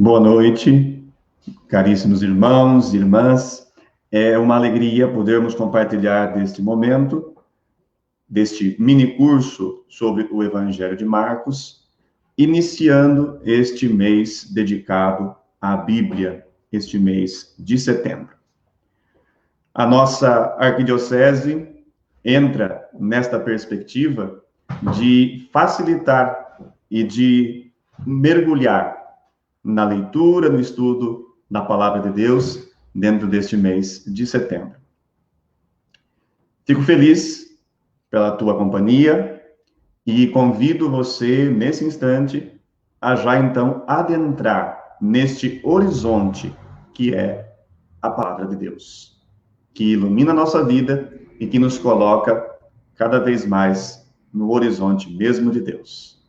Boa noite, caríssimos irmãos e irmãs. É uma alegria podermos compartilhar deste momento, deste mini curso sobre o Evangelho de Marcos, iniciando este mês dedicado à Bíblia, este mês de setembro. A nossa arquidiocese entra nesta perspectiva de facilitar e de mergulhar na leitura, no estudo da Palavra de Deus, dentro deste mês de setembro. Fico feliz pela tua companhia e convido você, nesse instante, a já então adentrar neste horizonte que é a Palavra de Deus, que ilumina a nossa vida e que nos coloca cada vez mais no horizonte mesmo de Deus.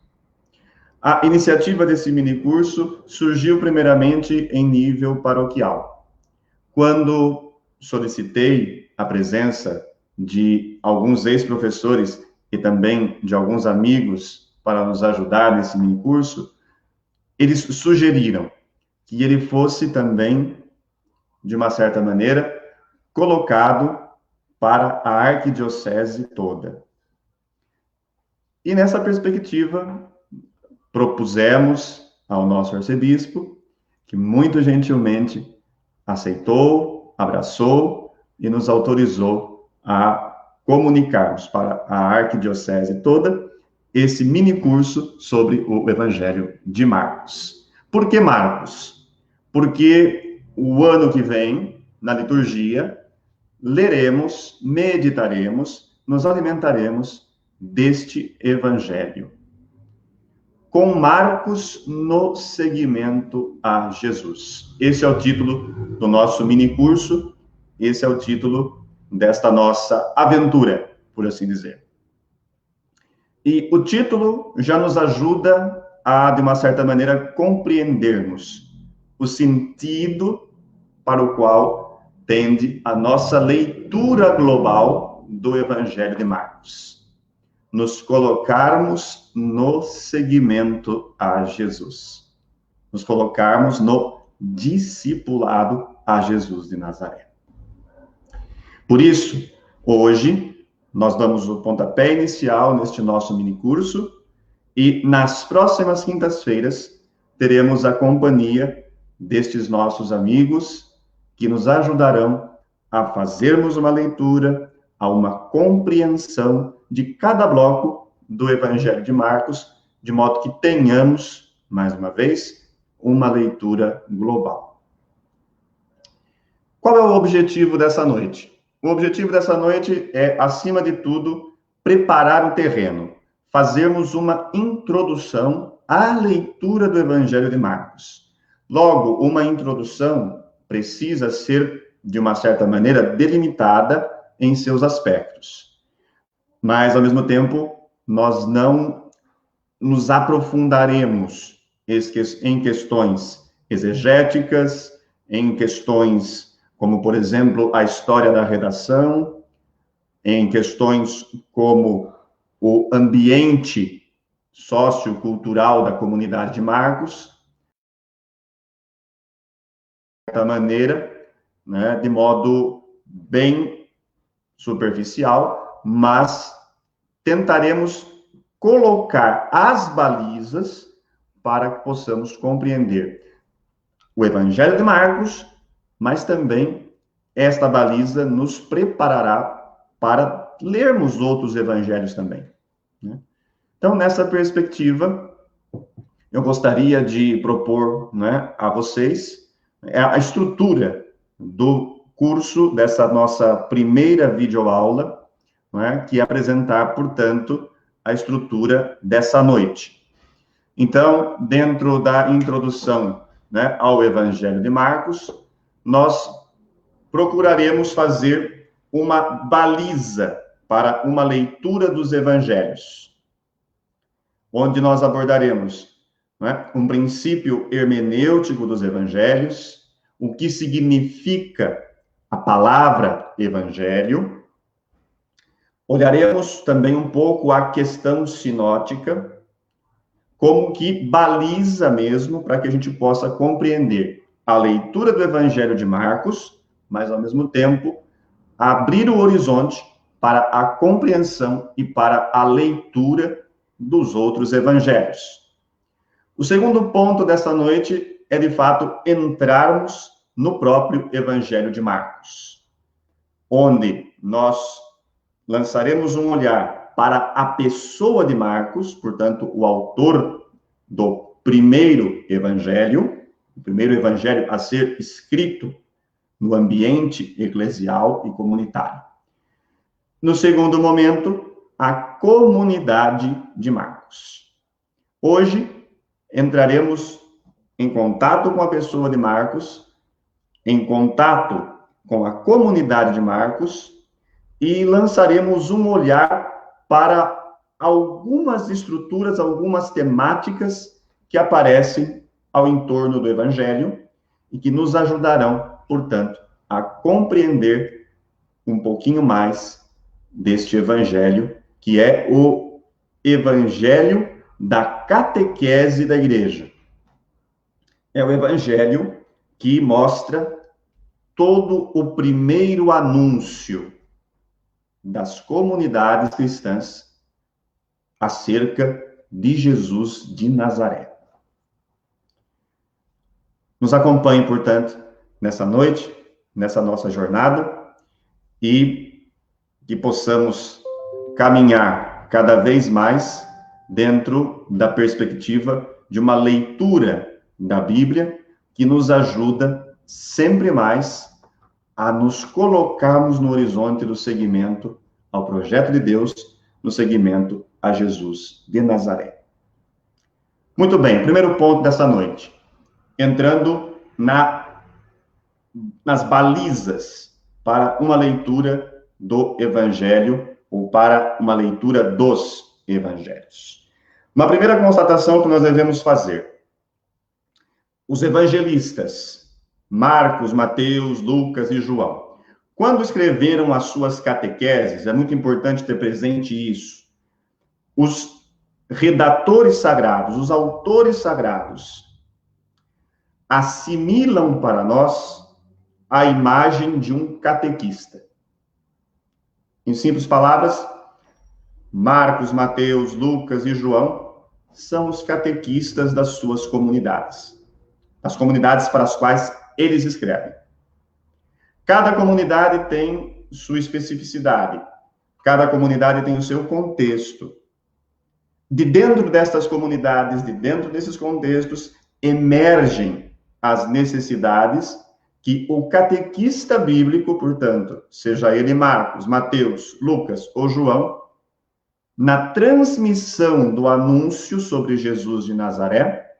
A iniciativa desse minicurso surgiu primeiramente em nível paroquial. Quando solicitei a presença de alguns ex-professores e também de alguns amigos para nos ajudar nesse minicurso, eles sugeriram que ele fosse também, de uma certa maneira, colocado para a arquidiocese toda. E nessa perspectiva, propusemos ao nosso arcebispo, que muito gentilmente aceitou, abraçou e nos autorizou a comunicarmos para a arquidiocese toda esse mini curso sobre o Evangelho de Marcos. Por que Marcos? Porque o ano que vem, na liturgia, leremos, meditaremos, nos alimentaremos deste Evangelho, com Marcos no seguimento a Jesus. Esse é o título do nosso minicurso, esse é o título desta nossa aventura, por assim dizer. E o título já nos ajuda a, de uma certa maneira, compreendermos o sentido para o qual tende a nossa leitura global do Evangelho de Marcos. Nos colocarmos no seguimento a Jesus. Nos colocarmos no discipulado a Jesus de Nazaré. Por isso, hoje, nós damos o pontapé inicial neste nosso minicurso e nas próximas quintas-feiras teremos a companhia destes nossos amigos que nos ajudarão a fazermos uma leitura, a uma compreensão de cada bloco do Evangelho de Marcos, de modo que tenhamos, mais uma vez, uma leitura global. Qual é o objetivo dessa noite? O objetivo dessa noite é, acima de tudo, preparar o terreno, fazermos uma introdução à leitura do Evangelho de Marcos. Logo, uma introdução precisa ser, de uma certa maneira, delimitada em seus aspectos. Mas, ao mesmo tempo, nós não nos aprofundaremos em questões exegéticas, em questões como, por exemplo, a história da redação, em questões como o ambiente sociocultural da comunidade de Marcos, de certa maneira, né, de modo bem superficial, mas tentaremos colocar as balizas para que possamos compreender o Evangelho de Marcos, mas também esta baliza nos preparará para lermos outros evangelhos também, né? Então, nessa perspectiva, eu gostaria de propor, né, a vocês a estrutura do curso dessa nossa primeira videoaula, né, que é apresentar, portanto, a estrutura dessa noite. Então, dentro da introdução, né, ao Evangelho de Marcos, nós procuraremos fazer uma baliza para uma leitura dos evangelhos, onde nós abordaremos, né, um princípio hermenêutico dos evangelhos, o que significa a palavra evangelho. Olharemos também um pouco a questão sinótica, como que baliza mesmo para que a gente possa compreender a leitura do Evangelho de Marcos, mas ao mesmo tempo abrir o horizonte para a compreensão e para a leitura dos outros evangelhos. O segundo ponto dessa noite é, de fato, entrarmos no próprio Evangelho de Marcos, onde nós lançaremos um olhar para a pessoa de Marcos, portanto, o autor do primeiro evangelho, o primeiro evangelho a ser escrito no ambiente eclesial e comunitário. No segundo momento, a comunidade de Marcos. Hoje, entraremos em contato com a pessoa de Marcos, em contato com a comunidade de Marcos, e lançaremos um olhar para algumas estruturas, algumas temáticas que aparecem ao entorno do Evangelho e que nos ajudarão, portanto, a compreender um pouquinho mais deste Evangelho, que é o Evangelho da catequese da igreja. É o Evangelho que mostra todo o primeiro anúncio das comunidades cristãs acerca de Jesus de Nazaré. Nos acompanhe, portanto, nessa noite, nessa nossa jornada, e que possamos caminhar cada vez mais dentro da perspectiva de uma leitura da Bíblia que nos ajuda sempre mais a nos colocarmos no horizonte do seguimento ao projeto de Deus, no seguimento a Jesus de Nazaré. Muito bem, primeiro ponto dessa noite, entrando nas balizas para uma leitura do Evangelho, ou para uma leitura dos Evangelhos. Uma primeira constatação que nós devemos fazer: os evangelistas, Marcos, Mateus, Lucas e João, quando escreveram as suas catequeses, é muito importante ter presente isso, os redatores sagrados, os autores sagrados, assimilam para nós a imagem de um catequista. Em simples palavras, Marcos, Mateus, Lucas e João são os catequistas das suas comunidades, as comunidades para as quais eles escrevem. Cada comunidade tem sua especificidade, cada comunidade tem o seu contexto. De dentro destas comunidades, de dentro desses contextos, emergem as necessidades que o catequista bíblico, portanto, seja ele Marcos, Mateus, Lucas ou João, na transmissão do anúncio sobre Jesus de Nazaré,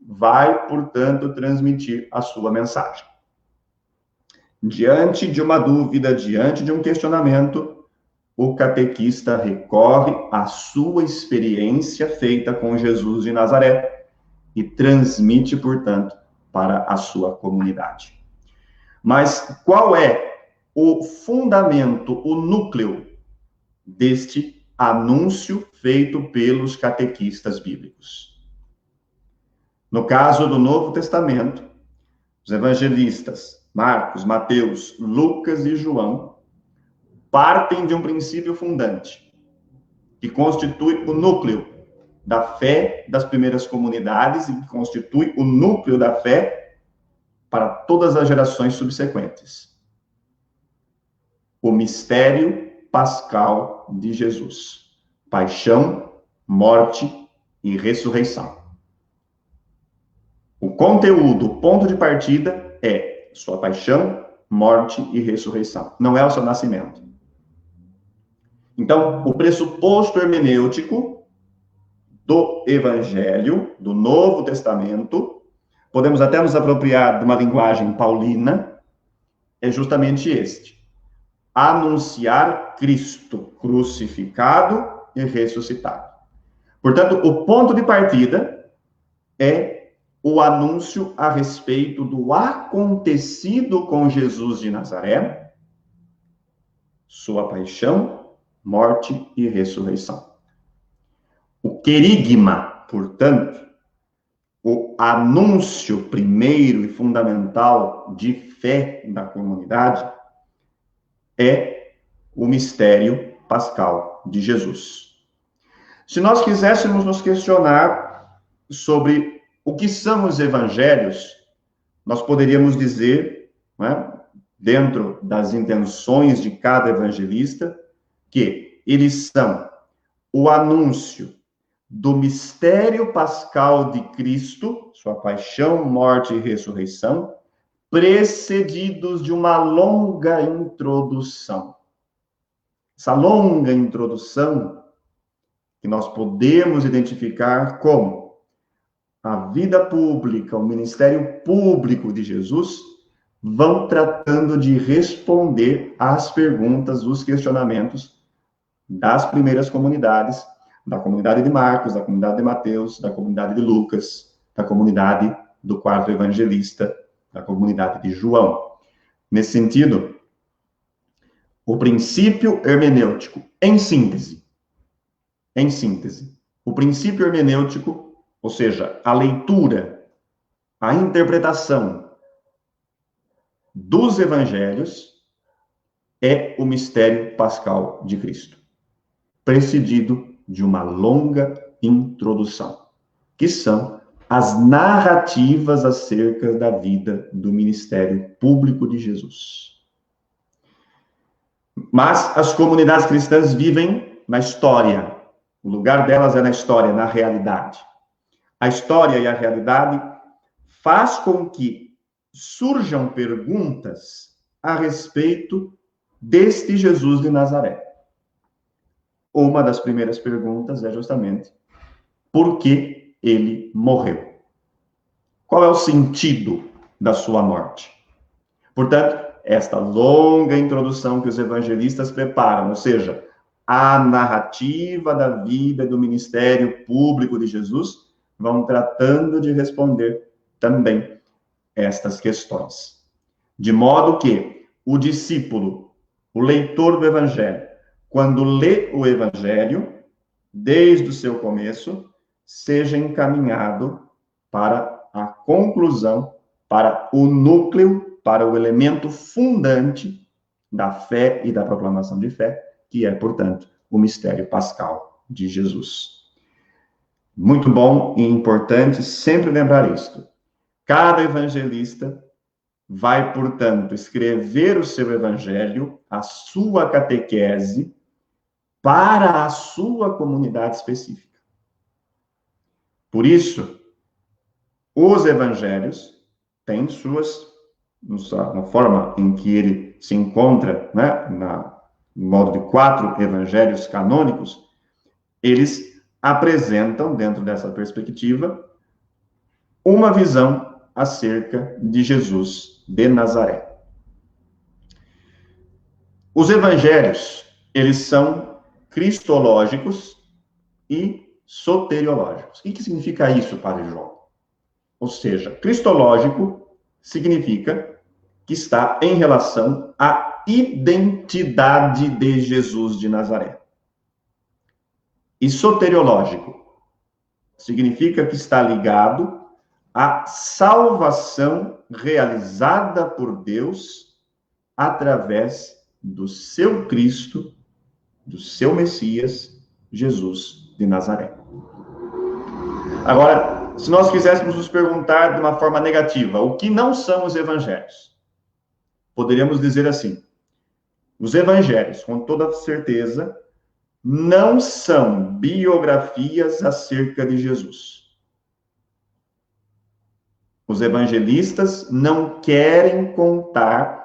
vai, portanto, transmitir a sua mensagem. Diante de uma dúvida, diante de um questionamento, o catequista recorre à sua experiência feita com Jesus de Nazaré e transmite, portanto, para a sua comunidade. Mas qual é o fundamento, o núcleo deste anúncio feito pelos catequistas bíblicos? No caso do Novo Testamento, os evangelistas Marcos, Mateus, Lucas e João partem de um princípio fundante, que constitui o núcleo da fé das primeiras comunidades e que constitui o núcleo da fé para todas as gerações subsequentes. O mistério pascal de Jesus: paixão, morte e ressurreição. O conteúdo, o ponto de partida é sua paixão, morte e ressurreição. Não é o seu nascimento. Então, o pressuposto hermenêutico do Evangelho, do Novo Testamento, podemos até nos apropriar de uma linguagem paulina, é justamente este: anunciar Cristo crucificado e ressuscitado. Portanto, o ponto de partida é o anúncio a respeito do acontecido com Jesus de Nazaré, sua paixão, morte e ressurreição. O querigma portanto, o anúncio primeiro e fundamental de fé da comunidade é o mistério pascal de Jesus. Se nós quiséssemos nos questionar sobre o que são os evangelhos, nós poderíamos dizer, né, dentro das intenções de cada evangelista, que eles são o anúncio do mistério pascal de Cristo, sua paixão, morte e ressurreição, precedidos de uma longa introdução. Essa longa introdução que nós podemos identificar como a vida pública, o ministério público de Jesus, vão tratando de responder às perguntas, os questionamentos das primeiras comunidades, da comunidade de Marcos, da comunidade de Mateus, da comunidade de Lucas, da comunidade do quarto evangelista, da comunidade de João. Nesse sentido, o princípio hermenêutico, em síntese, o princípio hermenêutico, ou seja, a leitura, a interpretação dos evangelhos, é o mistério pascal de Cristo, precedido de uma longa introdução, que são as narrativas acerca da vida do ministério público de Jesus. Mas as comunidades cristãs vivem na história. O lugar delas é na história, na realidade. A história e a realidade faz com que surjam perguntas a respeito deste Jesus de Nazaré. Uma das primeiras perguntas é justamente por que ele morreu? Qual é o sentido da sua morte? Portanto, esta longa introdução que os evangelistas preparam, ou seja, a narrativa da vida do ministério público de Jesus, vão tratando de responder também estas questões. De modo que o discípulo, o leitor do evangelho, quando lê o evangelho, desde o seu começo, seja encaminhado para a conclusão, para o núcleo, para o elemento fundante da fé e da proclamação de fé, que é, portanto, o mistério pascal de Jesus. Muito bom e importante sempre lembrar isto. Cada evangelista vai, portanto, escrever o seu evangelho, a sua catequese, para a sua comunidade específica. Por isso, os evangelhos têm na forma em que ele se encontra, né, no modo de 4 evangelhos canônicos, eles apresentam, dentro dessa perspectiva, uma visão acerca de Jesus de Nazaré. Os evangelhos, eles são cristológicos e soteriológicos. O que significa isso, Padre João? Ou seja, cristológico significa que está em relação à identidade de Jesus de Nazaré. E soteriológico significa que está ligado à salvação realizada por Deus através do seu Cristo, do seu Messias, Jesus de Nazaré. Agora, se nós quiséssemos nos perguntar de uma forma negativa, o que não são os evangelhos? Poderíamos dizer assim: os evangelhos, com toda certeza, não são biografias acerca de Jesus. Os evangelistas não querem contar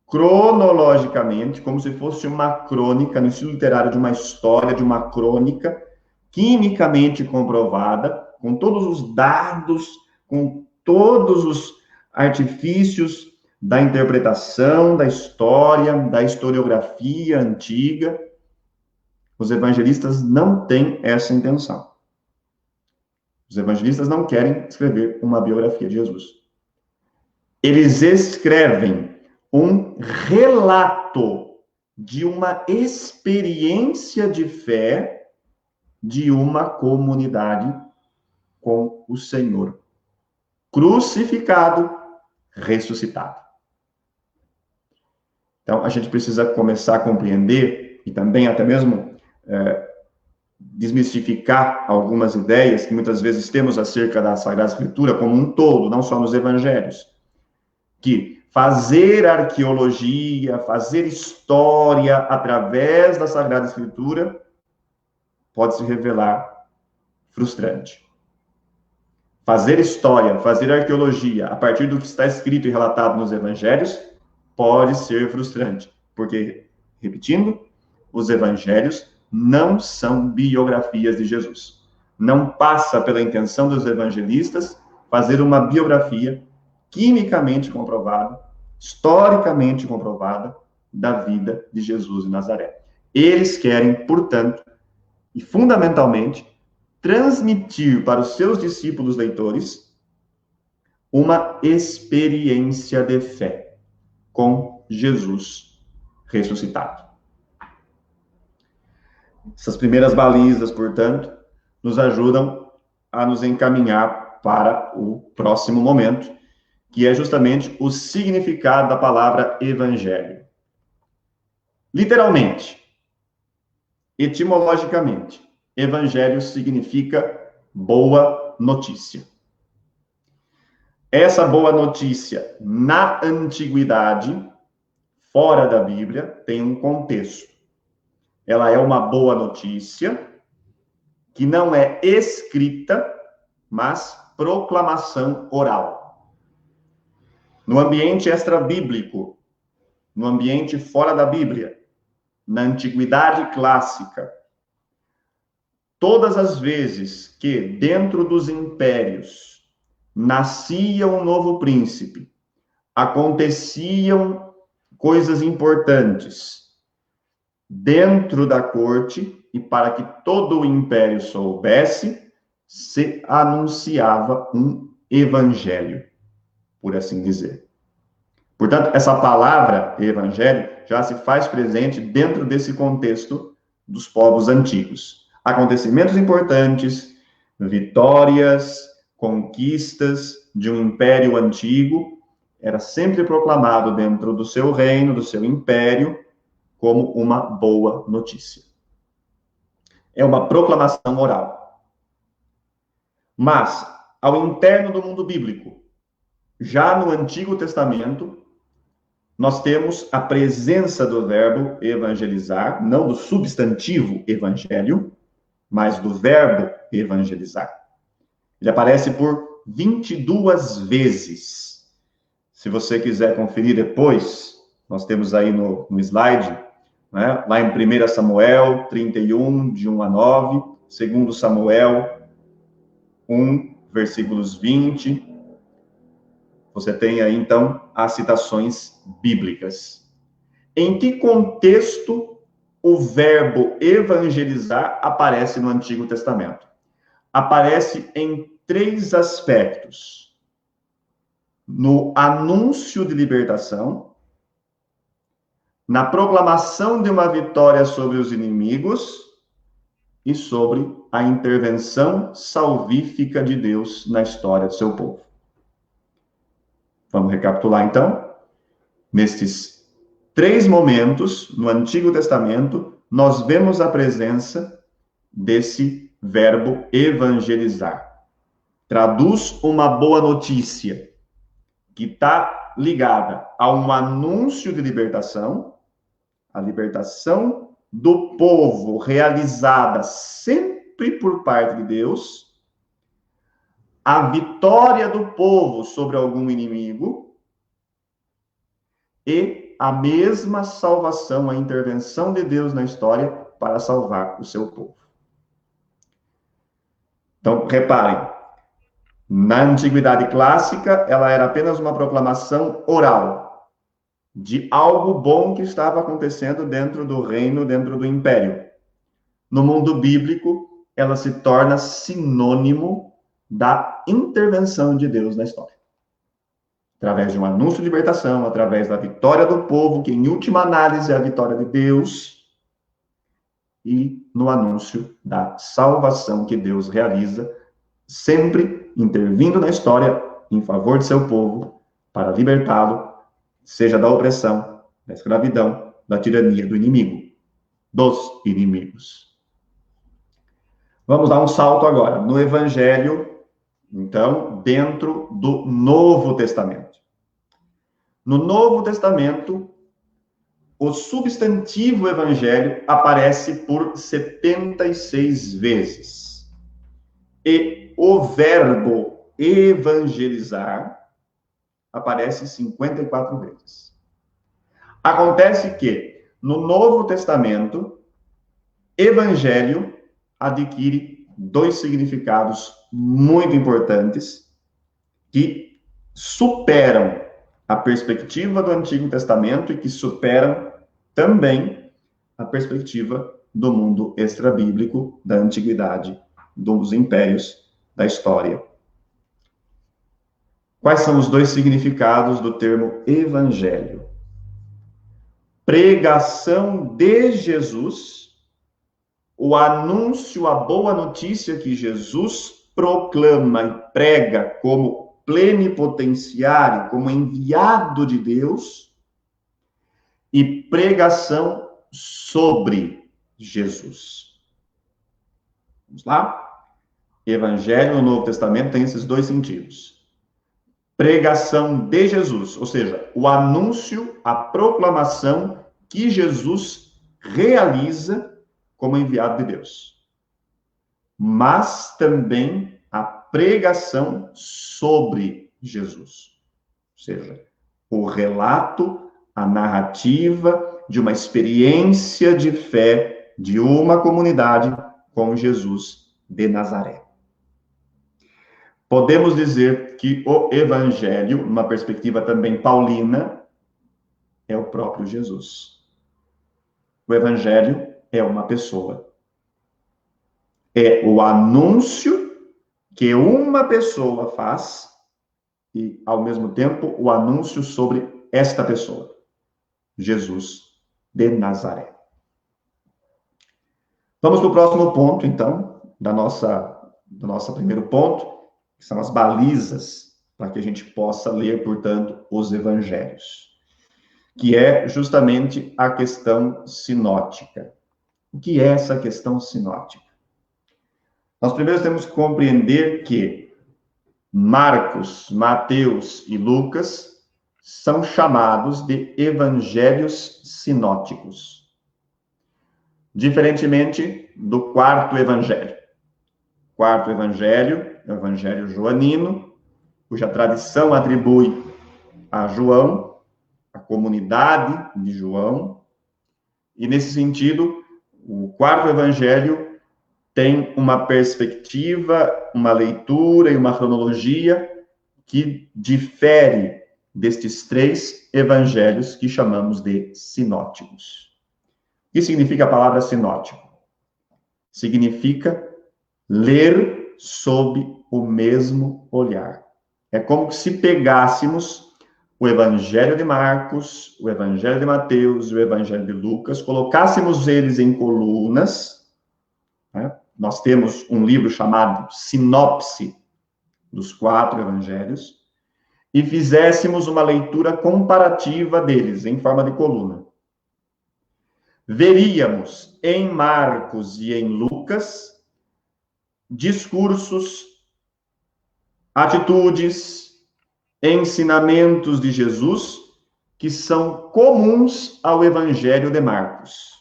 cronologicamente, como se fosse uma crônica, no estilo literário de uma história, de uma crônica, quimicamente comprovada, com todos os dados, com todos os artifícios da interpretação, da história, da historiografia antiga. Os evangelistas não têm essa intenção. Os evangelistas não querem escrever uma biografia de Jesus. Eles escrevem um relato de uma experiência de fé de uma comunidade com o Senhor, crucificado, ressuscitado. Então, a gente precisa começar a compreender e também até mesmo desmistificar algumas ideias que muitas vezes temos acerca da Sagrada Escritura como um todo, não só nos evangelhos. Que fazer arqueologia, fazer história através da Sagrada Escritura pode se revelar frustrante. Fazer história, fazer arqueologia a partir do que está escrito e relatado nos evangelhos pode ser frustrante, porque, repetindo, os evangelhos não são biografias de Jesus. Não passa pela intenção dos evangelistas fazer uma biografia quimicamente comprovada, historicamente comprovada, da vida de Jesus de Nazaré. Eles querem, portanto, e fundamentalmente, transmitir para os seus discípulos leitores uma experiência de fé com Jesus ressuscitado. Essas primeiras balizas, portanto, nos ajudam a nos encaminhar para o próximo momento, que é justamente o significado da palavra evangelho. Literalmente, etimologicamente, evangelho significa boa notícia. Essa boa notícia, na antiguidade, fora da Bíblia, tem um contexto. Ela é uma boa notícia que não é escrita, mas proclamação oral. No ambiente extra-bíblico, no ambiente fora da Bíblia, na antiguidade clássica, todas as vezes que dentro dos impérios nascia um novo príncipe, aconteciam coisas importantes dentro da corte, e para que todo o império soubesse, se anunciava um evangelho, por assim dizer. Portanto, essa palavra evangelho já se faz presente dentro desse contexto dos povos antigos. Acontecimentos importantes, vitórias, conquistas de um império antigo, era sempre proclamado dentro do seu reino, do seu império, como uma boa notícia. É uma proclamação oral. Mas, ao interno do mundo bíblico, já no Antigo Testamento, nós temos a presença do verbo evangelizar, não do substantivo evangelho, mas do verbo evangelizar. Ele aparece por 22 vezes. Se você quiser conferir depois, nós temos aí no slide, né? Lá em 1 Samuel 31, de 1 a 9, 2 Samuel 1, versículos 20. Você tem aí, então, as citações bíblicas. Em que contexto o verbo evangelizar aparece no Antigo Testamento? Aparece em 3 aspectos. No anúncio de libertação, na proclamação de uma vitória sobre os inimigos e sobre a intervenção salvífica de Deus na história do seu povo. Vamos recapitular, então. Nestes 3 momentos, no Antigo Testamento, nós vemos a presença desse verbo evangelizar. Traduz uma boa notícia que está ligada a um anúncio de libertação, a libertação do povo realizada sempre por parte de Deus, a vitória do povo sobre algum inimigo e a mesma salvação, a intervenção de Deus na história para salvar o seu povo. Então, reparem, na Antiguidade Clássica, ela era apenas uma proclamação oral de algo bom que estava acontecendo dentro do reino, dentro do império. No mundo bíblico, ela se torna sinônimo da intervenção de Deus na história. Através de um anúncio de libertação, através da vitória do povo, que em última análise é a vitória de Deus, e no anúncio da salvação que Deus realiza sempre intervindo na história em favor de seu povo, para libertá-lo, seja da opressão, da escravidão, da tirania do inimigo, dos inimigos. Vamos dar um salto agora no Evangelho, então, dentro do Novo Testamento. No Novo Testamento, o substantivo evangelho aparece por 76 vezes. E o verbo evangelizar aparece 54 vezes. Acontece que, no Novo Testamento, evangelho adquire dois significados muito importantes que superam a perspectiva do Antigo Testamento e que superam também a perspectiva do mundo extrabíblico, da antiguidade, dos impérios, da história. Quais são os dois significados do termo evangelho? Pregação de Jesus, o anúncio, a boa notícia que Jesus proclama e prega como plenipotenciário, como enviado de Deus, e pregação sobre Jesus. Vamos lá? Evangelho no Novo Testamento tem esses dois sentidos. Pregação de Jesus, ou seja, o anúncio, a proclamação que Jesus realiza como enviado de Deus. Mas também a pregação sobre Jesus. Ou seja, o relato, a narrativa de uma experiência de fé de uma comunidade com Jesus de Nazaré. Podemos dizer que o Evangelho, numa perspectiva também paulina, é o próprio Jesus. O Evangelho é uma pessoa. É o anúncio que uma pessoa faz e, ao mesmo tempo, o anúncio sobre esta pessoa, Jesus de Nazaré. Vamos para o próximo ponto, então, do nosso primeiro ponto, que são as balizas para que a gente possa ler, portanto, os evangelhos, que é justamente a questão sinótica. O que é essa questão sinótica? Nós primeiro temos que compreender que Marcos, Mateus e Lucas são chamados de evangelhos sinóticos, diferentemente do quarto evangelho. O quarto evangelho é o evangelho joanino, cuja tradição atribui a João, a comunidade de João, e nesse sentido, o quarto evangelho tem uma perspectiva, uma leitura e uma cronologia que difere destes três evangelhos que chamamos de sinóticos. O que significa a palavra sinótico? Significa ler sob o mesmo olhar. É como se pegássemos o Evangelho de Marcos, o Evangelho de Mateus e o Evangelho de Lucas, colocássemos eles em colunas, né? Nós temos um livro chamado Sinopse dos quatro evangelhos, e fizéssemos uma leitura comparativa deles, em forma de coluna. Veríamos em Marcos e em Lucas discursos, atitudes, ensinamentos de Jesus que são comuns ao Evangelho de Marcos.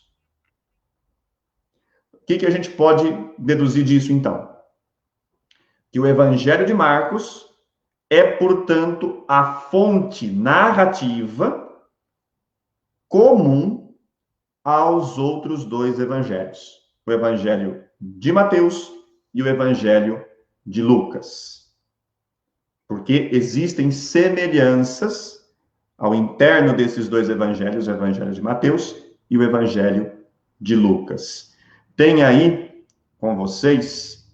O que a gente pode deduzir disso, então? Que o Evangelho de Marcos é, portanto, a fonte narrativa comum aos outros dois evangelhos. O Evangelho de Mateus e o Evangelho de Lucas. Porque existem semelhanças ao interno desses dois evangelhos, o Evangelho de Mateus e o Evangelho de Lucas. Tem aí com vocês,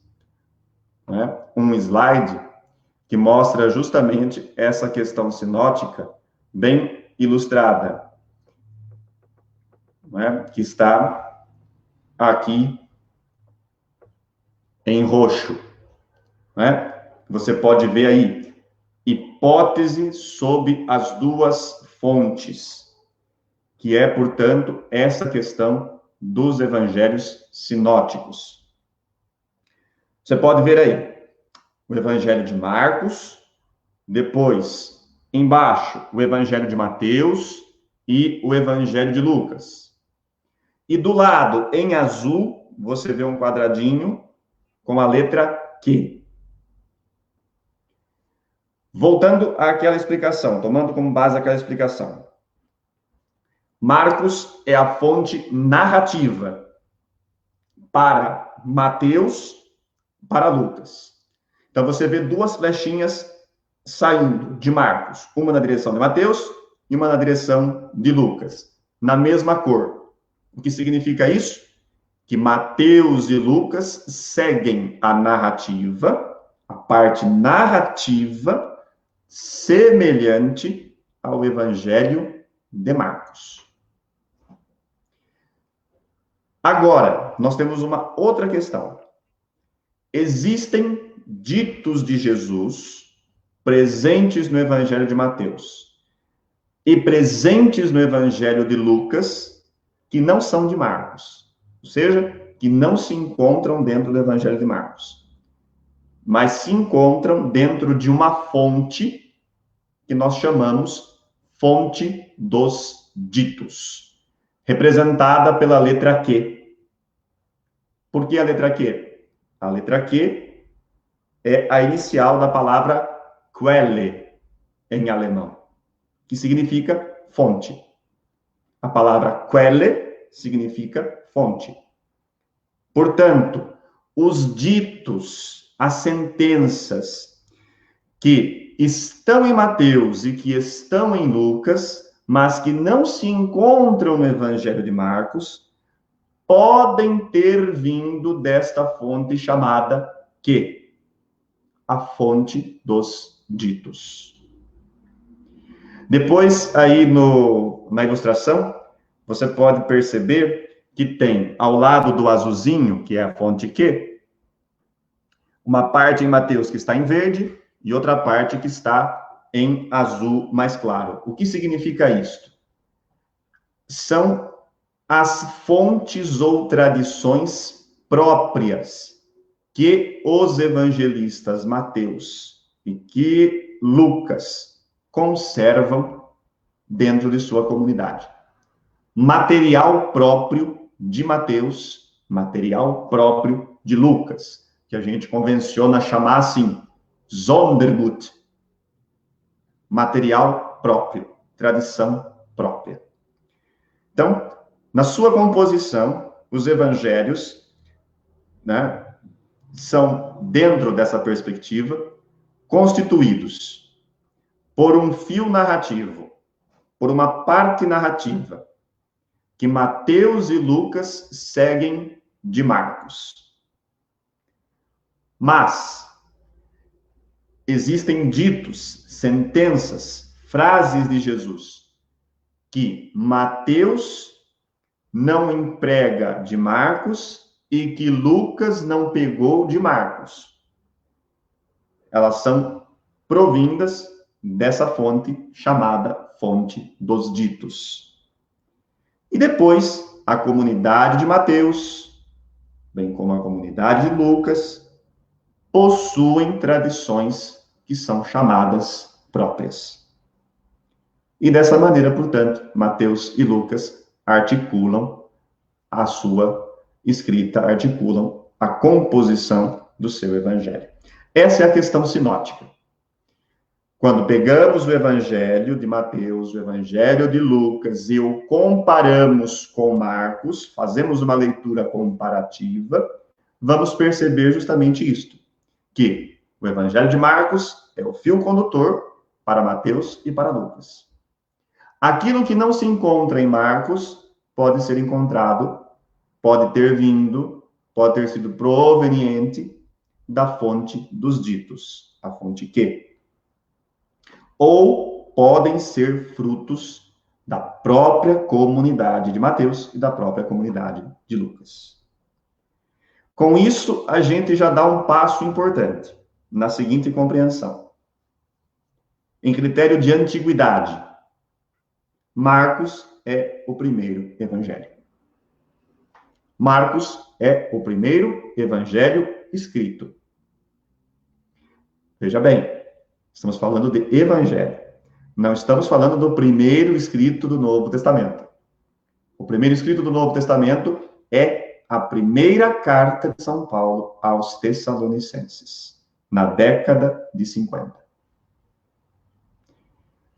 né, um slide que mostra justamente essa questão sinótica bem ilustrada, né, que está aqui em roxo. né? Você pode ver aí, hipótese sob as duas fontes, que é, portanto, essa questão dos evangelhos sinóticos. Você pode ver aí o evangelho de Marcos, depois, embaixo, o evangelho de Mateus e o evangelho de Lucas. E do lado, em azul, você vê um quadradinho com a letra Q. Voltando àquela explicação, tomando como base aquela explicação. Marcos é a fonte narrativa para Mateus, para Lucas. Então, você vê duas flechinhas saindo de Marcos, uma na direção de Mateus e uma na direção de Lucas, na mesma cor. O que significa isso? Que Mateus e Lucas seguem a narrativa, a parte narrativa, semelhante ao Evangelho de Marcos. Agora, nós temos uma outra questão. Existem ditos de Jesus presentes no Evangelho de Mateus e presentes no Evangelho de Lucas que não são de Marcos, ou seja, que não se encontram dentro do Evangelho de Marcos, mas se encontram dentro de uma fonte que nós chamamos fonte dos ditos, representada pela letra Q. Por que a letra Q? A letra Q é a inicial da palavra Quelle, em alemão, que significa fonte. A palavra Quelle significa fonte. Portanto, os ditos, as sentenças que estão em Mateus e que estão em Lucas, mas que não se encontram no Evangelho de Marcos, podem ter vindo desta fonte chamada Q, a fonte dos ditos. Depois, aí na ilustração, você pode perceber que tem, ao lado do azulzinho, que é a fonte Q, uma parte em Mateus que está em verde e outra parte que está em azul mais claro. O que significa isto? São as fontes ou tradições próprias que os evangelistas Mateus e que Lucas conservam dentro de sua comunidade. Material próprio de Mateus, material próprio de Lucas, que a gente convenciona chamar assim, Sondergut, material próprio, tradição própria. Então, na sua composição, os evangelhos, né, são, dentro dessa perspectiva, constituídos por um fio narrativo, por uma parte narrativa, que Mateus e Lucas seguem de Marcos. Mas existem ditos, sentenças, frases de Jesus, que Mateus não emprega de Marcos e que Lucas não pegou de Marcos. Elas são provindas dessa fonte chamada fonte dos ditos. E depois, a comunidade de Mateus, bem como a comunidade de Lucas, possuem tradições que são chamadas próprias. E dessa maneira, portanto, Mateus e Lucas articulam a sua escrita, articulam a composição do seu evangelho. Essa é a questão sinótica. Quando pegamos o evangelho de Mateus, o evangelho de Lucas e o comparamos com Marcos, fazemos uma leitura comparativa, vamos perceber justamente isto, que o evangelho de Marcos é o fio condutor para Mateus e para Lucas. Aquilo que não se encontra em Marcos pode ser encontrado, pode ter vindo, pode ter sido proveniente da fonte dos ditos, a fonte Q. Ou podem ser frutos da própria comunidade de Mateus e da própria comunidade de Lucas. Com isso, a gente já dá um passo importante. na seguinte compreensão. Em critério de antiguidade, Marcos é o primeiro evangelho. Marcos é o primeiro evangelho escrito. Veja bem, estamos falando de evangelho. Não estamos falando do primeiro escrito do Novo Testamento. O primeiro escrito do Novo Testamento é a primeira carta de São Paulo aos Tessalonicenses, na década de 50.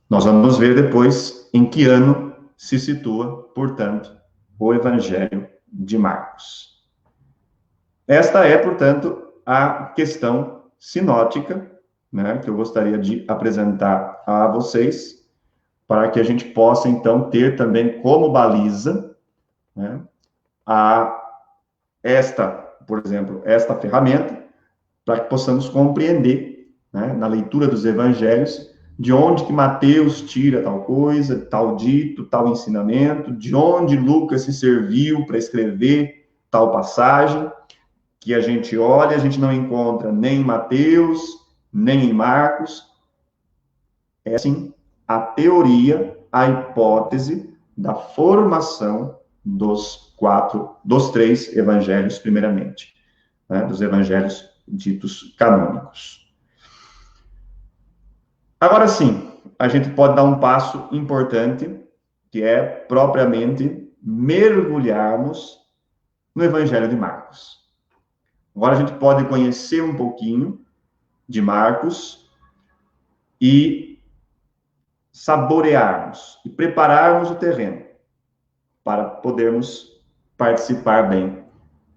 Nós vamos ver depois em que ano se situa, portanto, o Evangelho de Marcos. Esta é, portanto, a questão sinótica, né, que eu gostaria de apresentar a vocês, para que a gente possa, então, ter também como baliza, né, por exemplo, esta ferramenta, para que possamos compreender, né, na leitura dos evangelhos, de onde que Mateus tira tal coisa, tal dito, tal ensinamento, de onde Lucas se serviu para escrever tal passagem, que a gente olha, a gente não encontra nem em Mateus, nem em Marcos. É assim a teoria, a hipótese da formação dos três evangelhos, primeiramente, né, dos evangelhos ditos canônicos. Agora sim, a gente pode dar um passo importante, que é propriamente mergulharmos no Evangelho de Marcos. Agora a gente pode conhecer um pouquinho de Marcos e saborearmos e prepararmos o terreno para podermos participar bem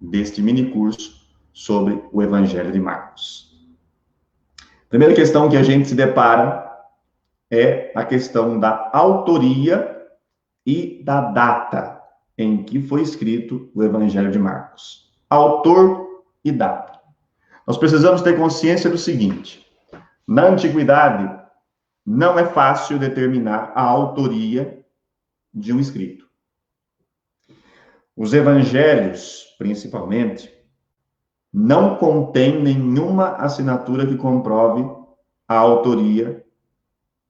deste mini curso sobre o Evangelho de Marcos. Primeira questão que a gente se depara é a questão da autoria e da data em que foi escrito o Evangelho de Marcos. Autor e data. Nós precisamos ter consciência do seguinte: na antiguidade, não é fácil determinar a autoria de um escrito. Os evangelhos, principalmente, não contém nenhuma assinatura que comprove a autoria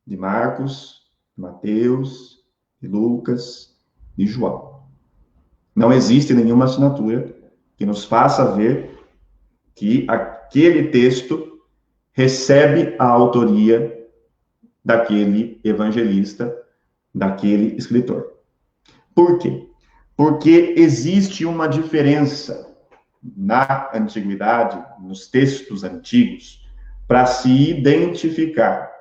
de Marcos, de Mateus, de Lucas, de João. Não existe nenhuma assinatura que nos faça ver que aquele texto recebe a autoria daquele evangelista, daquele escritor. Por quê? Porque existe uma diferença na antiguidade, nos textos antigos, para se identificar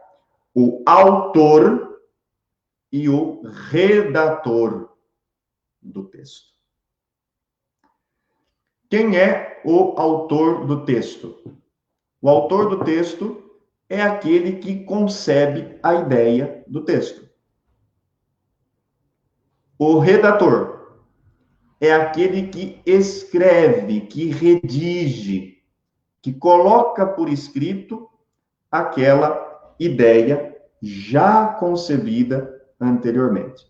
o autor e o redator do texto. Quem é o autor do texto? O autor do texto é aquele que concebe a ideia do texto. O redator é aquele que escreve, que redige, que coloca por escrito aquela ideia já concebida anteriormente.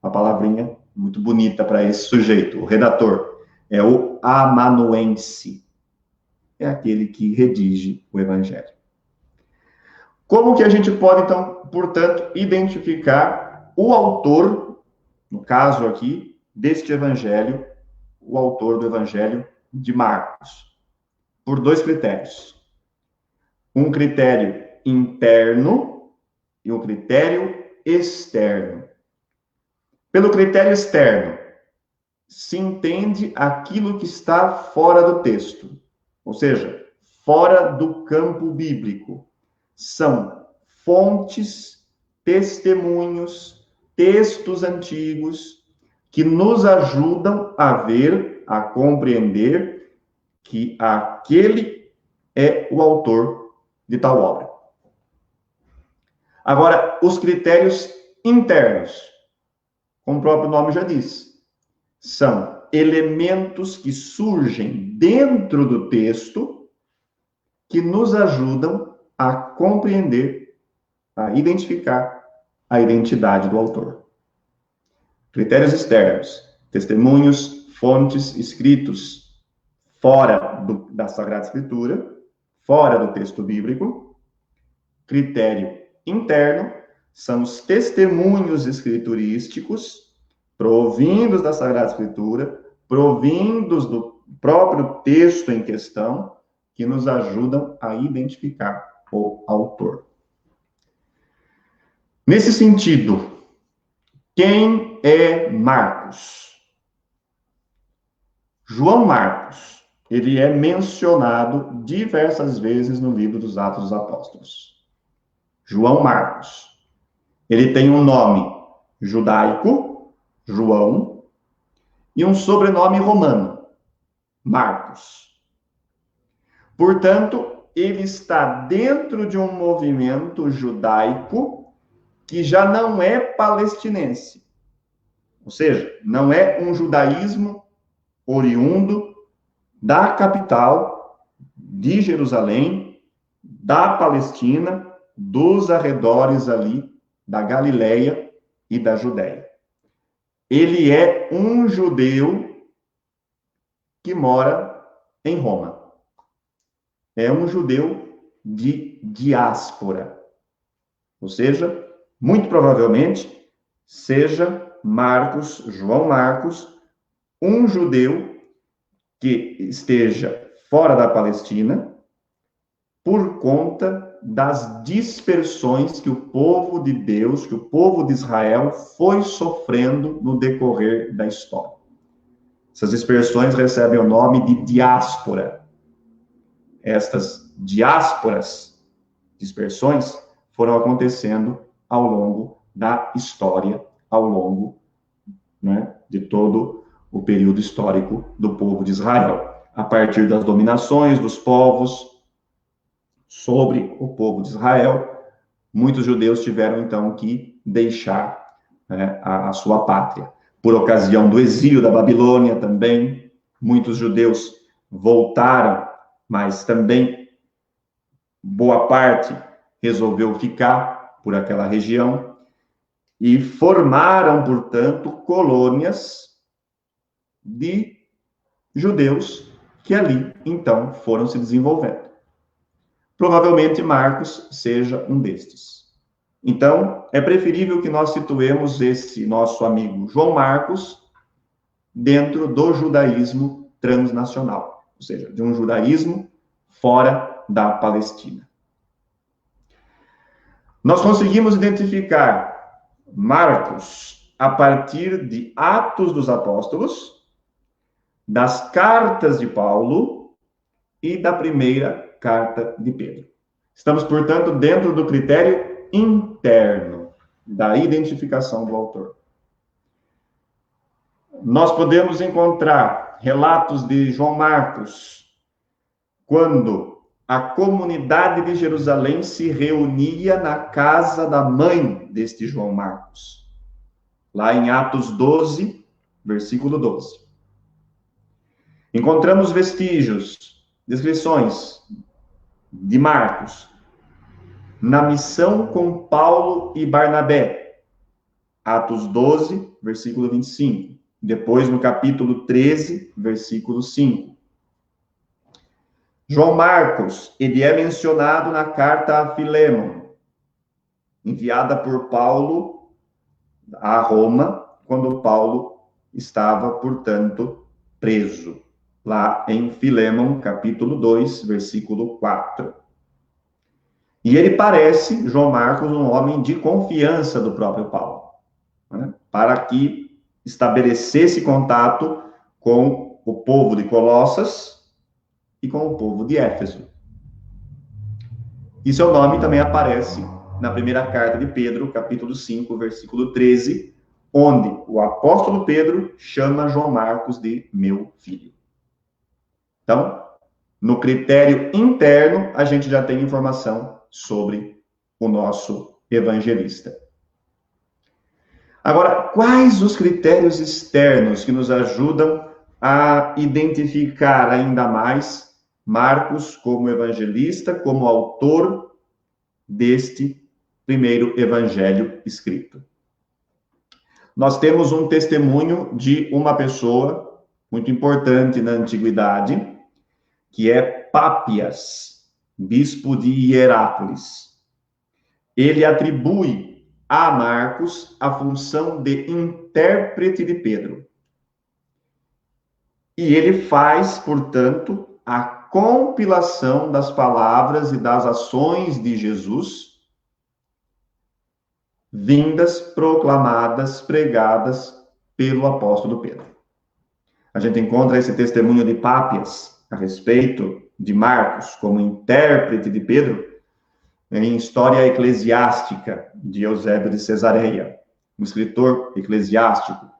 Uma palavrinha muito bonita para esse sujeito, o redator. É o amanuense. É aquele que redige o evangelho. Como que a gente pode, então, portanto, identificar o autor, no caso aqui, deste evangelho, o autor do evangelho de Marcos? Por dois critérios. Um critério interno e um critério externo. Pelo critério externo, se entende aquilo que está fora do texto, ou seja, fora do campo bíblico. São fontes, testemunhos, textos antigos que nos ajudam a ver, a compreender que aquele é o autor de tal obra. Agora, os critérios internos, como o próprio nome já diz, são elementos que surgem dentro do texto que nos ajudam a compreender, a identificar a identidade do autor. Critérios externos, testemunhos, fontes, escritos fora da Sagrada Escritura, fora do texto bíblico. Critério interno são os testemunhos escriturísticos, provindos da Sagrada Escritura, provindos do próprio texto em questão, que nos ajudam a identificar o autor. Nesse sentido, quem é Marcos? João Marcos, ele é mencionado diversas vezes no livro dos Atos dos Apóstolos. João Marcos. Ele tem um nome judaico, João, e um sobrenome romano, Marcos. Portanto, ele está dentro de um movimento judaico que já não é palestinense. Ou seja, não é um judaísmo oriundo da capital de Jerusalém, da Palestina, dos arredores ali da Galileia e da Judéia. Ele é um judeu que mora em Roma. É um judeu de diáspora. Ou seja, muito provavelmente, seja Marcos, João Marcos, um judeu que esteja fora da Palestina por conta das dispersões que o povo de Deus, que o povo de Israel foi sofrendo no decorrer da história. Essas dispersões recebem o nome de diáspora. Estas diásporas, dispersões, foram acontecendo ao longo da história, ao longo, né, de todo o período histórico do povo de Israel. A partir das dominações dos povos sobre o povo de Israel, muitos judeus tiveram, então, que deixar, né, a sua pátria. Por ocasião do exílio da Babilônia também, muitos judeus voltaram, mas também boa parte resolveu ficar por aquela região e formaram, portanto, colônias de judeus que ali, então, foram se desenvolvendo. Provavelmente Marcos seja um destes. Então, é preferível que nós situemos esse nosso amigo João Marcos dentro do judaísmo transnacional, ou seja, de um judaísmo fora da Palestina. Nós conseguimos identificar Marcos a partir de Atos dos Apóstolos, das cartas de Paulo e da primeira carta de Pedro. Estamos, portanto, dentro do critério interno da identificação do autor. Nós podemos encontrar relatos de João Marcos quando a comunidade de Jerusalém se reunia na casa da mãe deste João Marcos, lá em Atos 12, versículo 12. Encontramos vestígios, descrições de Marcos na missão com Paulo e Barnabé, Atos 12, versículo 25. Depois, no capítulo 13, versículo 5. João Marcos, ele é mencionado na carta a Filémon, enviada por Paulo a Roma, quando Paulo estava, portanto, preso, lá em Filémon, capítulo 2, versículo 4. E ele parece, João Marcos, um homem de confiança do próprio Paulo, né? Para que estabelecesse contato com o povo de Colossas e com o povo de Éfeso. E seu nome também aparece na primeira carta de Pedro, capítulo 5, versículo 13, onde o apóstolo Pedro chama João Marcos de meu filho. Então, no critério interno, a gente já tem informação sobre o nosso evangelista. Agora, quais os critérios externos que nos ajudam a identificar ainda mais Marcos como evangelista, como autor deste primeiro evangelho escrito? Nós temos um testemunho de uma pessoa muito importante na antiguidade, que é Pápias. bispo de Hierápolis. Ele atribui a Marcos a função de intérprete de Pedro. E ele faz, portanto, a compilação das palavras e das ações de Jesus, vindas, proclamadas, pregadas pelo apóstolo Pedro. A gente encontra esse testemunho de Pápias a respeito de Marcos como intérprete de Pedro em História Eclesiástica de Eusébio de Cesareia, um escritor eclesiástico,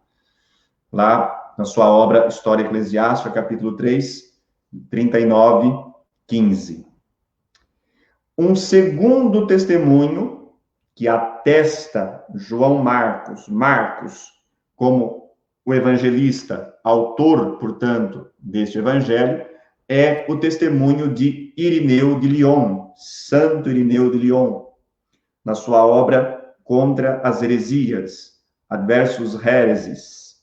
lá na sua obra História Eclesiástica, capítulo 3, 39, 15. Um segundo testemunho que atesta João Marcos, como o evangelista, autor, portanto, deste evangelho, é o testemunho de Irineu de Lyon, Santo Irineu de Lyon, na sua obra Contra as Heresias, Adversus Hereses,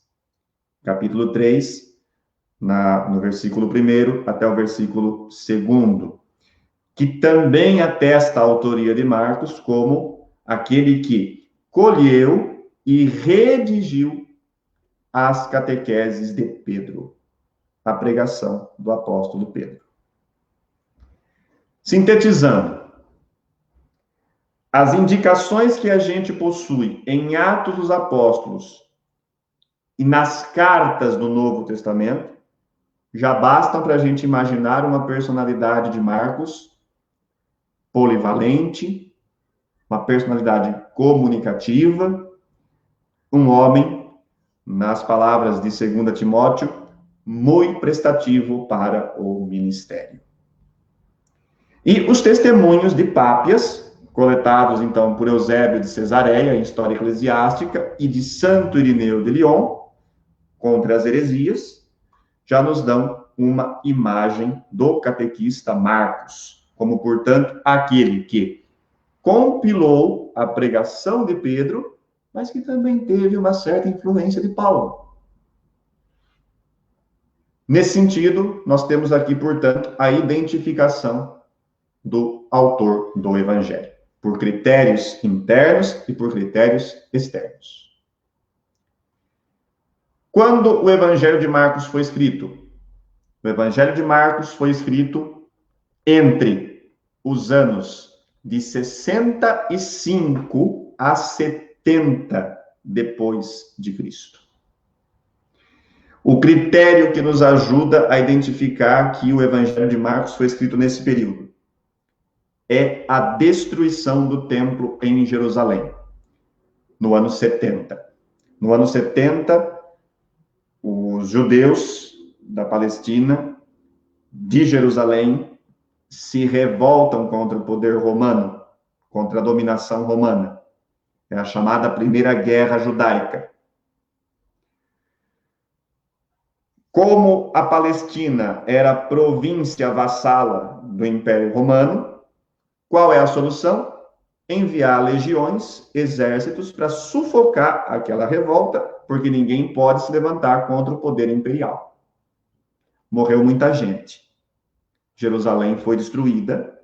capítulo 3, no versículo 1 até o versículo 2, que também atesta a autoria de Marcos como aquele que colheu e redigiu as catequeses de Pedro, a pregação do apóstolo Pedro. Sintetizando, as indicações que a gente possui em Atos dos Apóstolos e nas cartas do Novo Testamento já bastam para a gente imaginar uma personalidade de Marcos polivalente, uma personalidade comunicativa, um homem, nas palavras de 2 Timóteo, muito prestativo para o ministério. E os testemunhos de Pápias, coletados, então, por Eusébio de Cesareia, em História Eclesiástica, e de Santo Irineu de Lyon, contra as heresias, já nos dão uma imagem do catequista Marcos, como, portanto, aquele que compilou a pregação de Pedro, mas que também teve uma certa influência de Paulo. Nesse sentido, nós temos aqui, portanto, a identificação do autor do Evangelho, por critérios internos e por critérios externos. Quando o Evangelho de Marcos foi escrito? O Evangelho de Marcos foi escrito entre os anos de 65 a 70 depois de Cristo. O critério que nos ajuda a identificar que o Evangelho de Marcos foi escrito nesse período é a destruição do templo em Jerusalém, no ano 70. No ano 70, os judeus da Palestina, de Jerusalém, se revoltam contra o poder romano, contra a dominação romana. É a chamada Primeira Guerra Judaica. Como a Palestina era província vassala do Império Romano, qual é a solução? Enviar legiões, exércitos, para sufocar aquela revolta, porque ninguém pode se levantar contra o poder imperial. Morreu muita gente. Jerusalém foi destruída.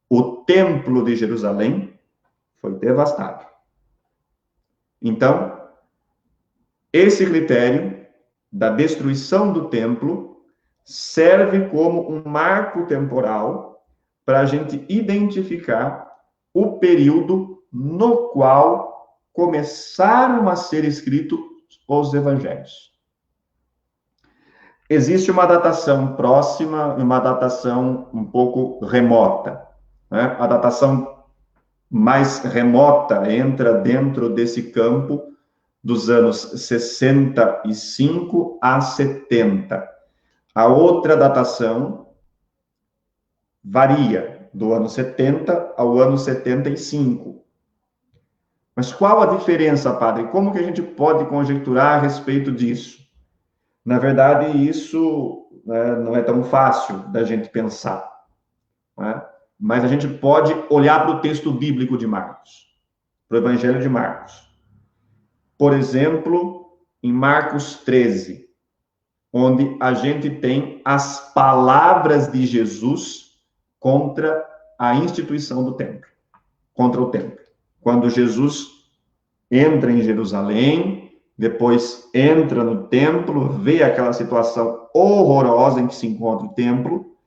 O templo de Jerusalém foi devastado. Então, esse critério da destruição do templo serve como um marco temporal para a gente identificar o período no qual começaram a ser escritos os evangelhos. Existe uma datação próxima e uma datação um pouco remota, né? A datação mais remota entra dentro desse campo dos anos 65 a 70. A outra datação varia do ano 70 ao ano 75. Mas qual a diferença, padre? Como que a gente pode conjecturar a respeito disso? Na verdade, isso, né, não é tão fácil da gente pensar, né? Mas a gente pode olhar para o texto bíblico de Marcos, para o Evangelho de Marcos. Por exemplo, em Marcos 13, onde a gente tem as palavras de Jesus contra a instituição do templo, contra o templo. Quando Jesus entra em Jerusalém, depois entra no templo, vê aquela situação horrorosa em que se encontra o templo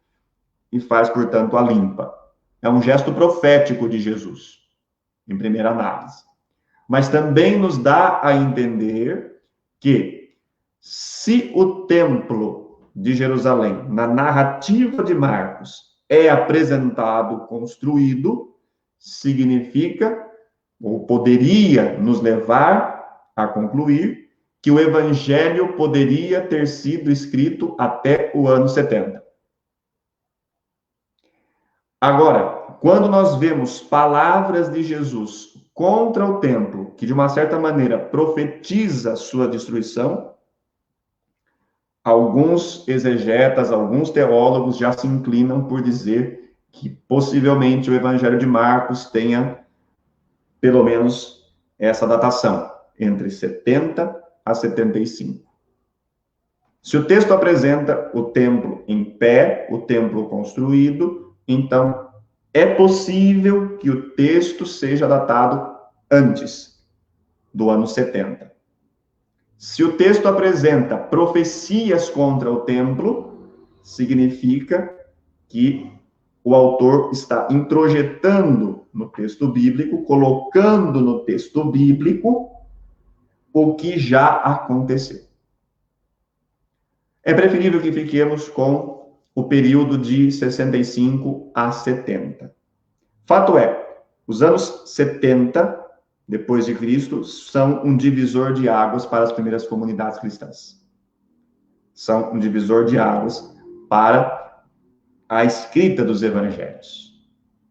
e faz, portanto, a limpa. É um gesto profético de Jesus, em primeira análise. Mas também nos dá a entender que, se o templo de Jerusalém, na narrativa de Marcos, é apresentado, construído, significa, ou poderia nos levar a concluir, que o evangelho poderia ter sido escrito até o ano 70. Agora, quando nós vemos palavras de Jesus contra o templo, que de uma certa maneira profetiza sua destruição, alguns exegetas, alguns teólogos já se inclinam por dizer que possivelmente o Evangelho de Marcos tenha pelo menos essa datação, entre 70 a 75. Se o texto apresenta o templo em pé, o templo construído, então é possível que o texto seja datado antes do ano 70. Se o texto apresenta profecias contra o templo, significa que o autor está introjetando no texto bíblico, colocando no texto bíblico o que já aconteceu. É preferível que fiquemos com o período de 65 a 70. Fato é, os anos 70 depois de Cristo, são um divisor de águas para as primeiras comunidades cristãs. São um divisor de águas para a escrita dos evangelhos.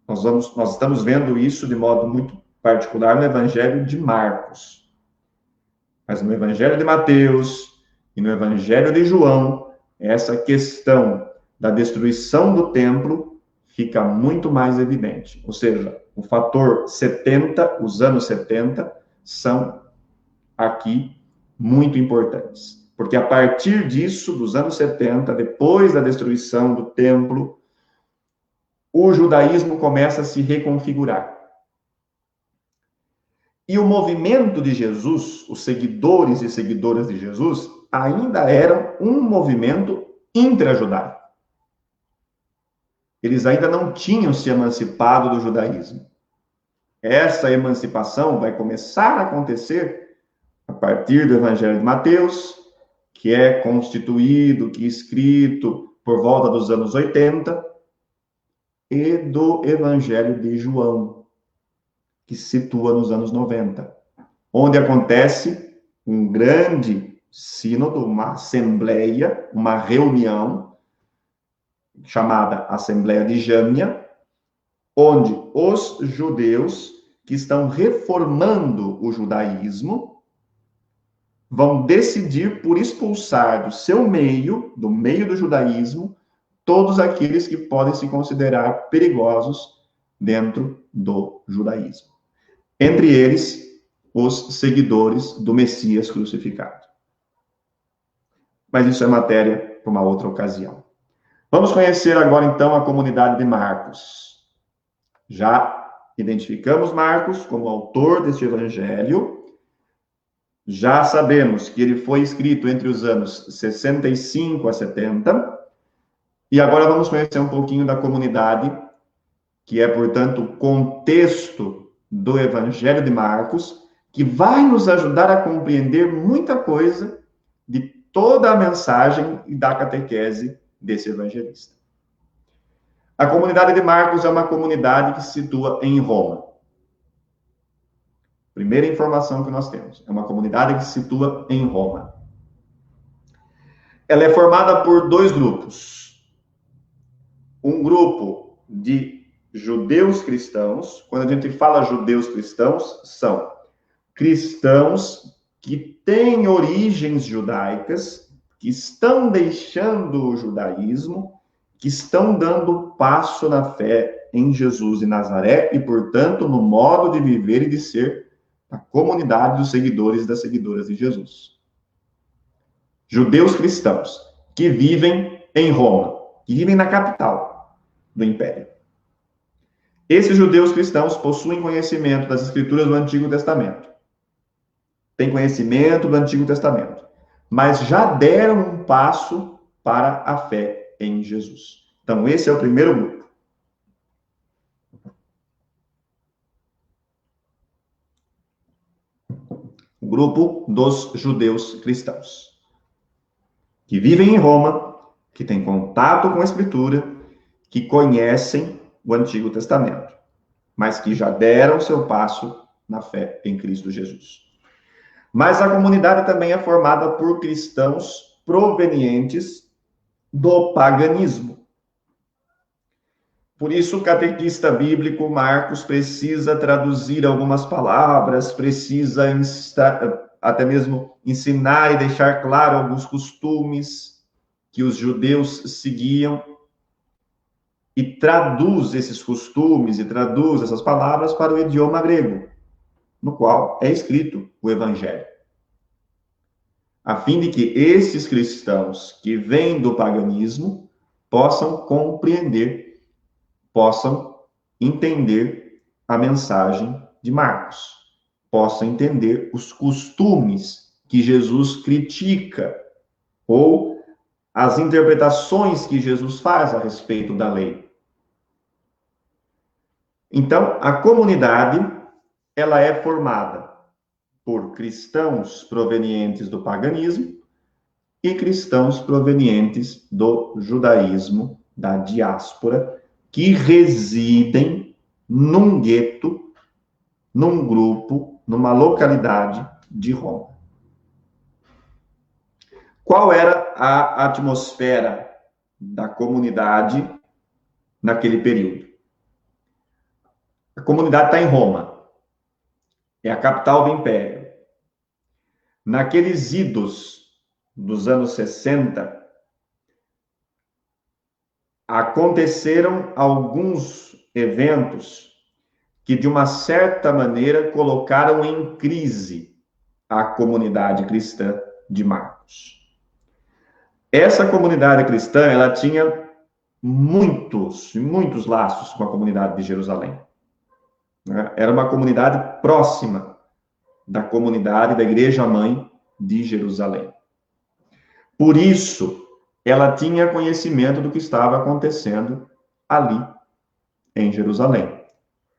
Nós estamos vendo isso de modo muito particular no evangelho de Marcos. Mas no evangelho de Mateus e no evangelho de João, essa questão da destruição do templo fica muito mais evidente. Ou seja, o fator 70, os anos 70, são aqui muito importantes. Porque a partir disso, dos anos 70, depois da destruição do templo, o judaísmo começa a se reconfigurar. E o movimento de Jesus, os seguidores e seguidoras de Jesus, ainda eram um movimento intrajudaico. Eles ainda não tinham se emancipado do judaísmo. Essa emancipação vai começar a acontecer a partir do Evangelho de Mateus, que é constituído, que é escrito por volta dos anos 80, e do Evangelho de João, que se situa nos anos 90, onde acontece um grande sínodo, uma assembleia, uma reunião, chamada Assembleia de Jâmnia, onde os judeus que estão reformando o judaísmo vão decidir por expulsar do seu meio, do meio do judaísmo, todos aqueles que podem se considerar perigosos dentro do judaísmo. Entre eles, os seguidores do Messias crucificado. Mas isso é matéria para uma outra ocasião. Vamos conhecer agora, então, a comunidade de Marcos. Já identificamos Marcos como autor deste evangelho. Já sabemos que ele foi escrito entre os anos 65 a 70. E agora vamos conhecer um pouquinho da comunidade, que é, portanto, o contexto do evangelho de Marcos, que vai nos ajudar a compreender muita coisa de toda a mensagem e da catequese desse evangelista. A comunidade de Marcos é uma comunidade que se situa em Roma. Primeira informação que nós temos. É uma comunidade que se situa em Roma. Ela é formada por dois grupos. Um grupo de judeus cristãos. Quando a gente fala judeus cristãos, são cristãos que têm origens judaicas, que estão deixando o judaísmo, que estão dando passo na fé em Jesus de Nazaré e, portanto, no modo de viver e de ser a comunidade dos seguidores e das seguidoras de Jesus. Judeus cristãos que vivem em Roma, que vivem na capital do Império. Esses judeus cristãos possuem conhecimento das escrituras do Antigo Testamento. Têm conhecimento do Antigo Testamento, mas já deram um passo para a fé em Jesus. Então, esse é o primeiro grupo. O grupo dos judeus cristãos, que vivem em Roma, que têm contato com a Escritura, que conhecem o Antigo Testamento, mas que já deram seu passo na fé em Cristo Jesus. Mas a comunidade também é formada por cristãos provenientes do paganismo. Por isso, o catequista bíblico Marcos precisa traduzir algumas palavras, precisa até mesmo ensinar e deixar claro alguns costumes que os judeus seguiam, e traduz esses costumes e traduz essas palavras para o idioma grego, no qual é escrito o Evangelho, a fim de que esses cristãos que vêm do paganismo possam compreender, possam entender a mensagem de Marcos, possam entender os costumes que Jesus critica ou as interpretações que Jesus faz a respeito da lei. Então, a comunidade, ela é formada por cristãos provenientes do paganismo e cristãos provenientes do judaísmo, da diáspora, que residem num gueto, num grupo, numa localidade de Roma. Qual era a atmosfera da comunidade naquele período? A comunidade está em Roma, é a capital do império. Naqueles idos dos anos 60, aconteceram alguns eventos que, de uma certa maneira, colocaram em crise a comunidade cristã de Marcos. Essa comunidade cristã, ela tinha muitos laços com a comunidade de Jerusalém. Era uma comunidade próxima da comunidade da Igreja-mãe de Jerusalém. Por isso, ela tinha conhecimento do que estava acontecendo ali em Jerusalém,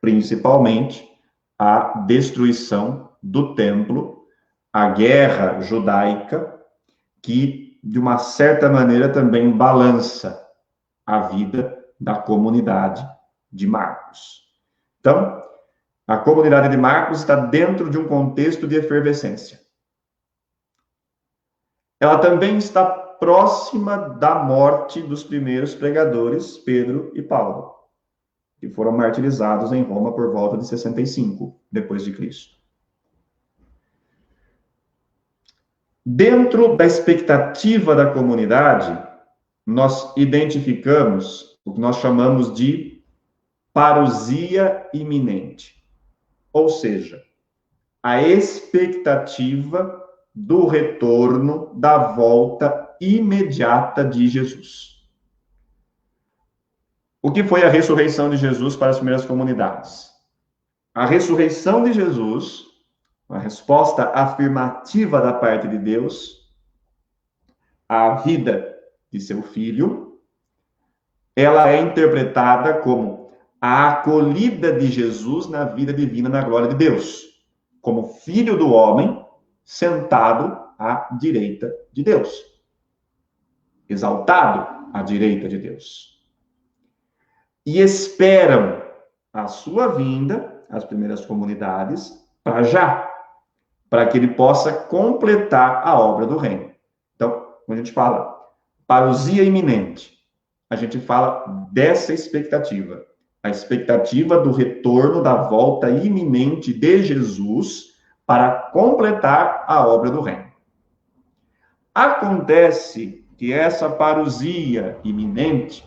principalmente a destruição do templo, a guerra judaica, que, de uma certa maneira, também balança a vida da comunidade de Marcos. Então, a comunidade de Marcos está dentro de um contexto de efervescência. Ela também está próxima da morte dos primeiros pregadores, Pedro e Paulo, que foram martirizados em Roma por volta de 65 depois de Cristo. Dentro da expectativa da comunidade, nós identificamos o que nós chamamos de parousia iminente, ou seja, a expectativa do retorno, da volta imediata de Jesus. O que foi a ressurreição de Jesus para as primeiras comunidades? A ressurreição de Jesus, a resposta afirmativa da parte de Deus à vida de seu filho, ela é interpretada como a acolhida de Jesus na vida divina, na glória de Deus, como filho do homem sentado à direita de Deus, exaltado à direita de Deus. E esperam a sua vinda, as primeiras comunidades, para já, para que ele possa completar a obra do reino. Então, quando a gente fala parousia iminente, a gente fala dessa expectativa, a expectativa do retorno, da volta iminente de Jesus para completar a obra do reino. Acontece que essa parousia iminente,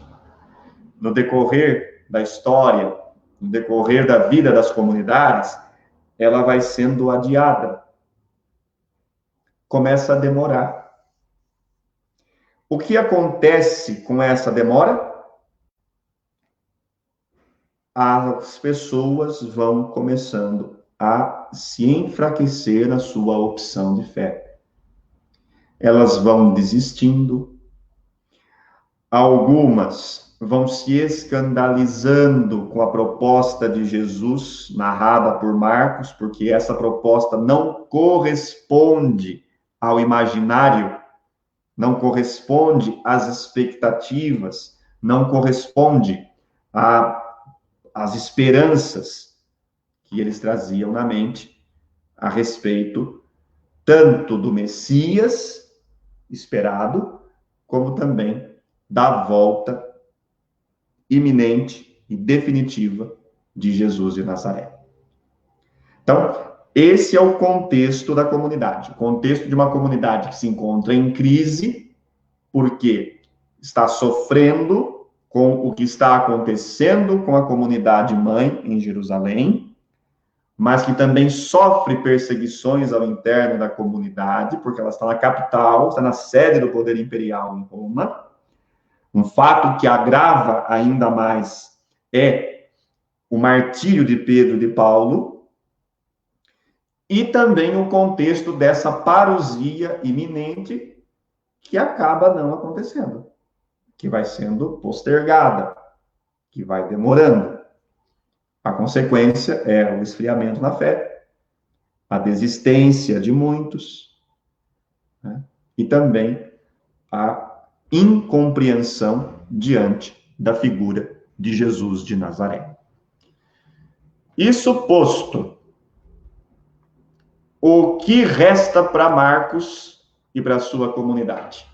no decorrer da história, no decorrer da vida das comunidades, ela vai sendo adiada. Começa a demorar. O que acontece com essa demora? as pessoas vão começando a se enfraquecer na sua opção de fé. Elas vão desistindo, algumas vão se escandalizando com a proposta de Jesus narrada por Marcos, porque essa proposta não corresponde ao imaginário, não corresponde às expectativas, não corresponde às esperanças que eles traziam na mente a respeito tanto do Messias esperado, como também da volta iminente e definitiva de Jesus de Nazaré. Então, esse é o contexto da comunidade. O contexto de uma comunidade que se encontra em crise, porque está sofrendo com o que está acontecendo com a comunidade mãe em Jerusalém, mas que também sofre perseguições ao interno da comunidade, porque ela está na capital, está na sede do poder imperial em Roma. Um fato que agrava ainda mais é o martírio de Pedro e de Paulo, e também o contexto dessa parousia iminente que acaba não acontecendo, que vai sendo postergada, que vai demorando. A consequência é o esfriamento na fé, a desistência de muitos, né? E também a incompreensão diante da figura de Jesus de Nazaré. Isso posto, o que resta para Marcos e para a sua comunidade?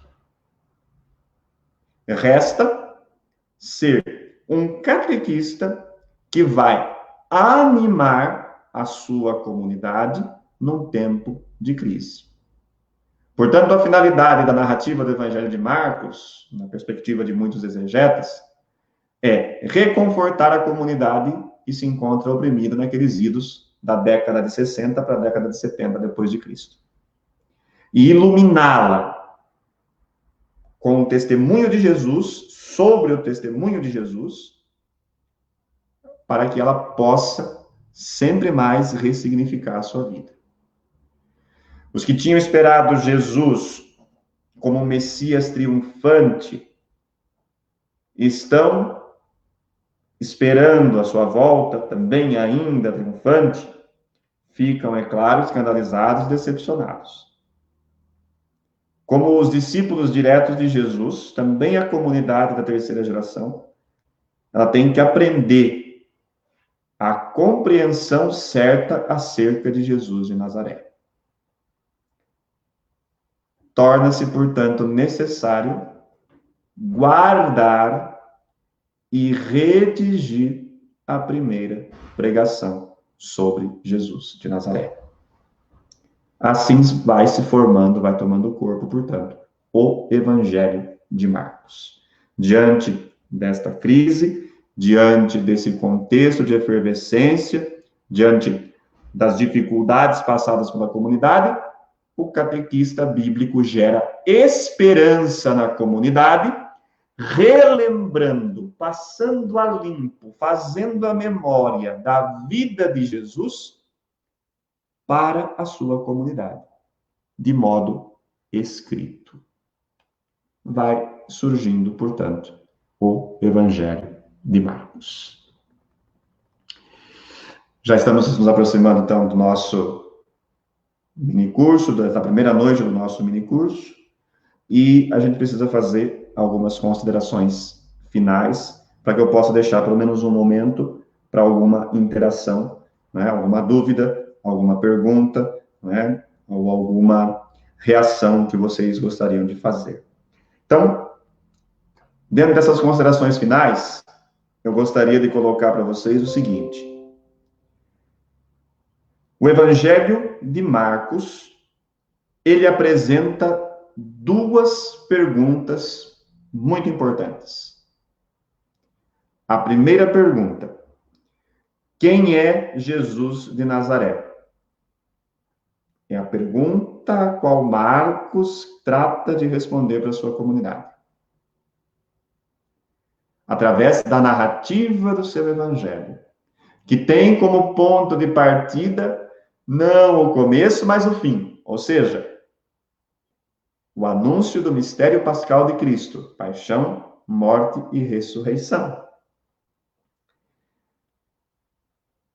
Resta ser um catequista que vai animar a sua comunidade num tempo de crise. Portanto, a finalidade da narrativa do Evangelho de Marcos, na perspectiva de muitos exegetas, é reconfortar a comunidade que se encontra oprimida naqueles idos da década de 60 para a década de 70 depois de Cristo. E iluminá-la com o testemunho de Jesus, sobre o testemunho de Jesus, para que ela possa sempre mais ressignificar a sua vida. Os que tinham esperado Jesus como um Messias triunfante estão esperando a sua volta, também ainda triunfante, ficam, é claro, escandalizados e decepcionados. Como os discípulos diretos de Jesus, também a comunidade da terceira geração, ela tem que aprender a compreensão certa acerca de Jesus de Nazaré. Torna-se, portanto, necessário guardar e redigir a primeira pregação sobre Jesus de Nazaré. Assim vai se formando, vai tomando corpo, portanto, o Evangelho de Marcos. Diante desta crise, diante desse contexto de efervescência, diante das dificuldades passadas pela comunidade, o catequista bíblico gera esperança na comunidade, relembrando, passando a limpo, fazendo a memória da vida de Jesus para a sua comunidade, de modo escrito. Vai surgindo, portanto, o Evangelho de Marcos. Já estamos nos aproximando, então, do nosso minicurso, da primeira noite do nosso minicurso, e a gente precisa fazer algumas considerações finais, para que eu possa deixar pelo menos um momento para alguma interação, né? Alguma dúvida, alguma pergunta, né? Ou alguma reação que vocês gostariam de fazer. Então, dentro dessas considerações finais, eu gostaria de colocar para vocês o seguinte: o Evangelho de Marcos, ele apresenta duas perguntas muito importantes. A primeira pergunta: quem é Jesus de Nazaré? É a pergunta a qual Marcos trata de responder para a sua comunidade. através da narrativa do seu evangelho, que tem como ponto de partida não o começo, mas o fim, ou seja, o anúncio do mistério pascal de Cristo, paixão, morte e ressurreição.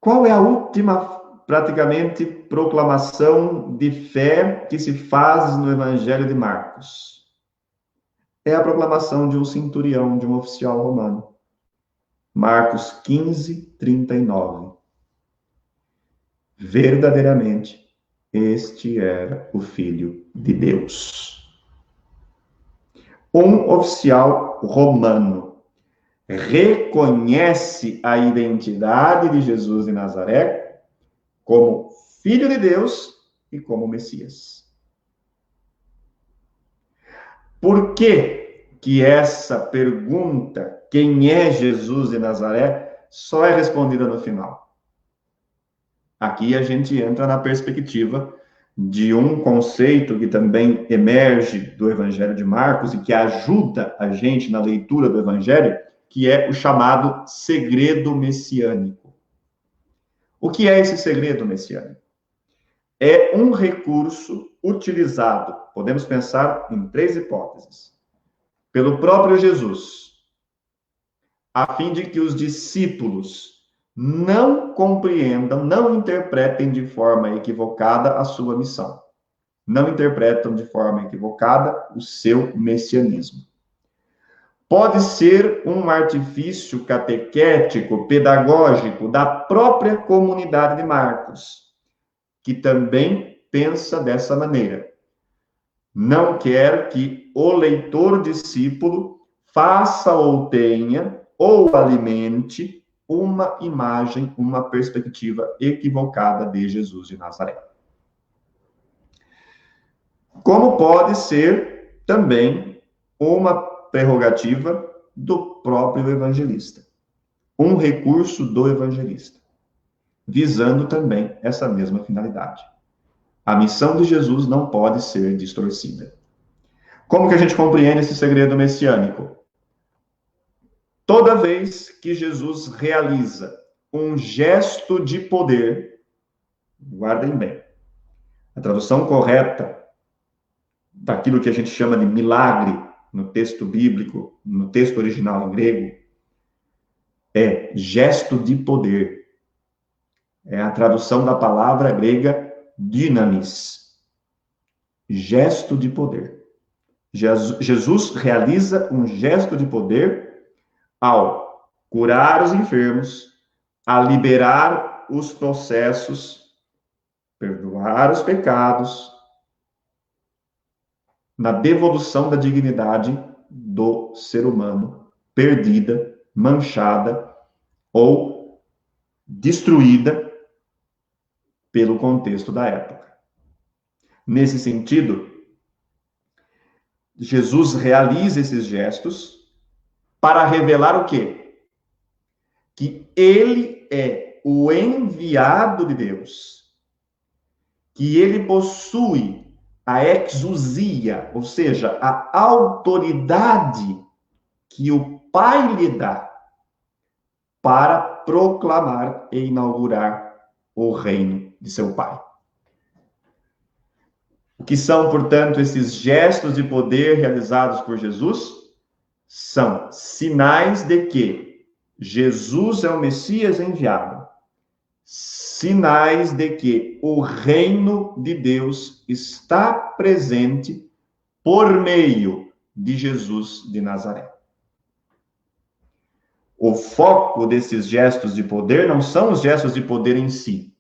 Qual é a última, praticamente, proclamação de fé que se faz no Evangelho de Marcos? É a proclamação de um centurião, de um oficial romano. Marcos 15, 39. Verdadeiramente, este era o Filho de Deus. Um oficial romano reconhece a identidade de Jesus de Nazaré como Filho de Deus e como Messias. Por que essa pergunta, quem é Jesus de Nazaré, só é respondida no final? Aqui a gente entra na perspectiva de um conceito que também emerge do Evangelho de Marcos e que ajuda a gente na leitura do Evangelho, que é o chamado segredo messiânico. O que é esse segredo messiânico? É um recurso utilizado, podemos pensar em 3 hipóteses, pelo próprio Jesus, a fim de que os discípulos não compreendam, não interpretem de forma equivocada a sua missão. Não interpretam de forma equivocada o seu messianismo. Pode ser um artifício catequético, pedagógico da própria comunidade de Marcos, que também pensa dessa maneira. Não quer que o leitor discípulo faça ou tenha ou alimente uma imagem, uma perspectiva equivocada de Jesus de Nazaré. Como pode ser também uma prerrogativa do próprio evangelista, um recurso do evangelista, visando também essa mesma finalidade. A missão de Jesus não pode ser distorcida. Como que a gente compreende esse segredo messiânico? Toda vez que Jesus realiza um gesto de poder, guardem bem, a tradução correta daquilo que a gente chama de milagre no texto bíblico, no texto original em grego, é gesto de poder. É a tradução da palavra grega dynamis. Gesto de poder. Jesus realiza um gesto de poder ao curar os enfermos, a liberar os processos, perdoar os pecados, na devolução da dignidade do ser humano, perdida, manchada ou destruída pelo contexto da época. Nesse sentido, Jesus realiza esses gestos para revelar o quê? Que ele é o enviado de Deus, que ele possui a exousia, ou seja, a autoridade que o Pai lhe dá para proclamar e inaugurar o reino de seu Pai. O que são, portanto, esses gestos de poder realizados por Jesus? São sinais de que Jesus é o Messias enviado. Sinais de que o reino de Deus está presente por meio de Jesus de Nazaré. O foco desses gestos de poder não são os gestos de poder em si,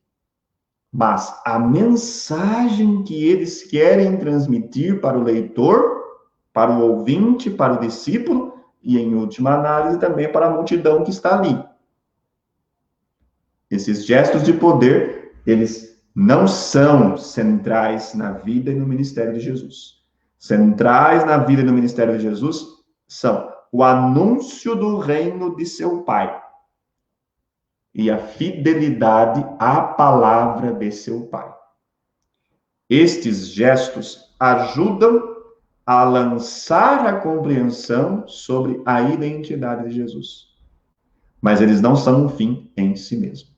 mas a mensagem que eles querem transmitir para o leitor, para o ouvinte, para o discípulo e, em última análise, também para a multidão que está ali. Esses gestos de poder, eles não são centrais na vida e no ministério de Jesus. Centrais na vida e no ministério de Jesus são o anúncio do reino de seu Pai e a fidelidade à palavra de seu Pai. Estes gestos ajudam a lançar a compreensão sobre a identidade de Jesus. Mas eles não são um fim em si mesmo.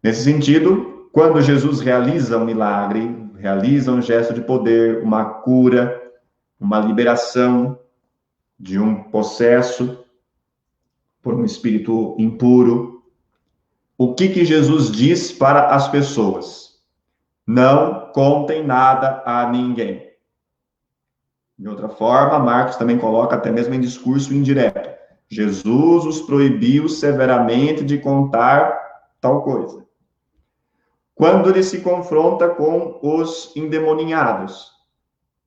Nesse sentido, quando Jesus realiza um milagre, realiza um gesto de poder, uma cura, uma liberação de um possesso por um espírito impuro, o que Jesus diz para as pessoas? Não contem nada a ninguém. De outra forma, Marcos também coloca até mesmo em discurso indireto. Jesus os proibiu severamente de contar tal coisa. Quando ele se confronta com os endemoniados,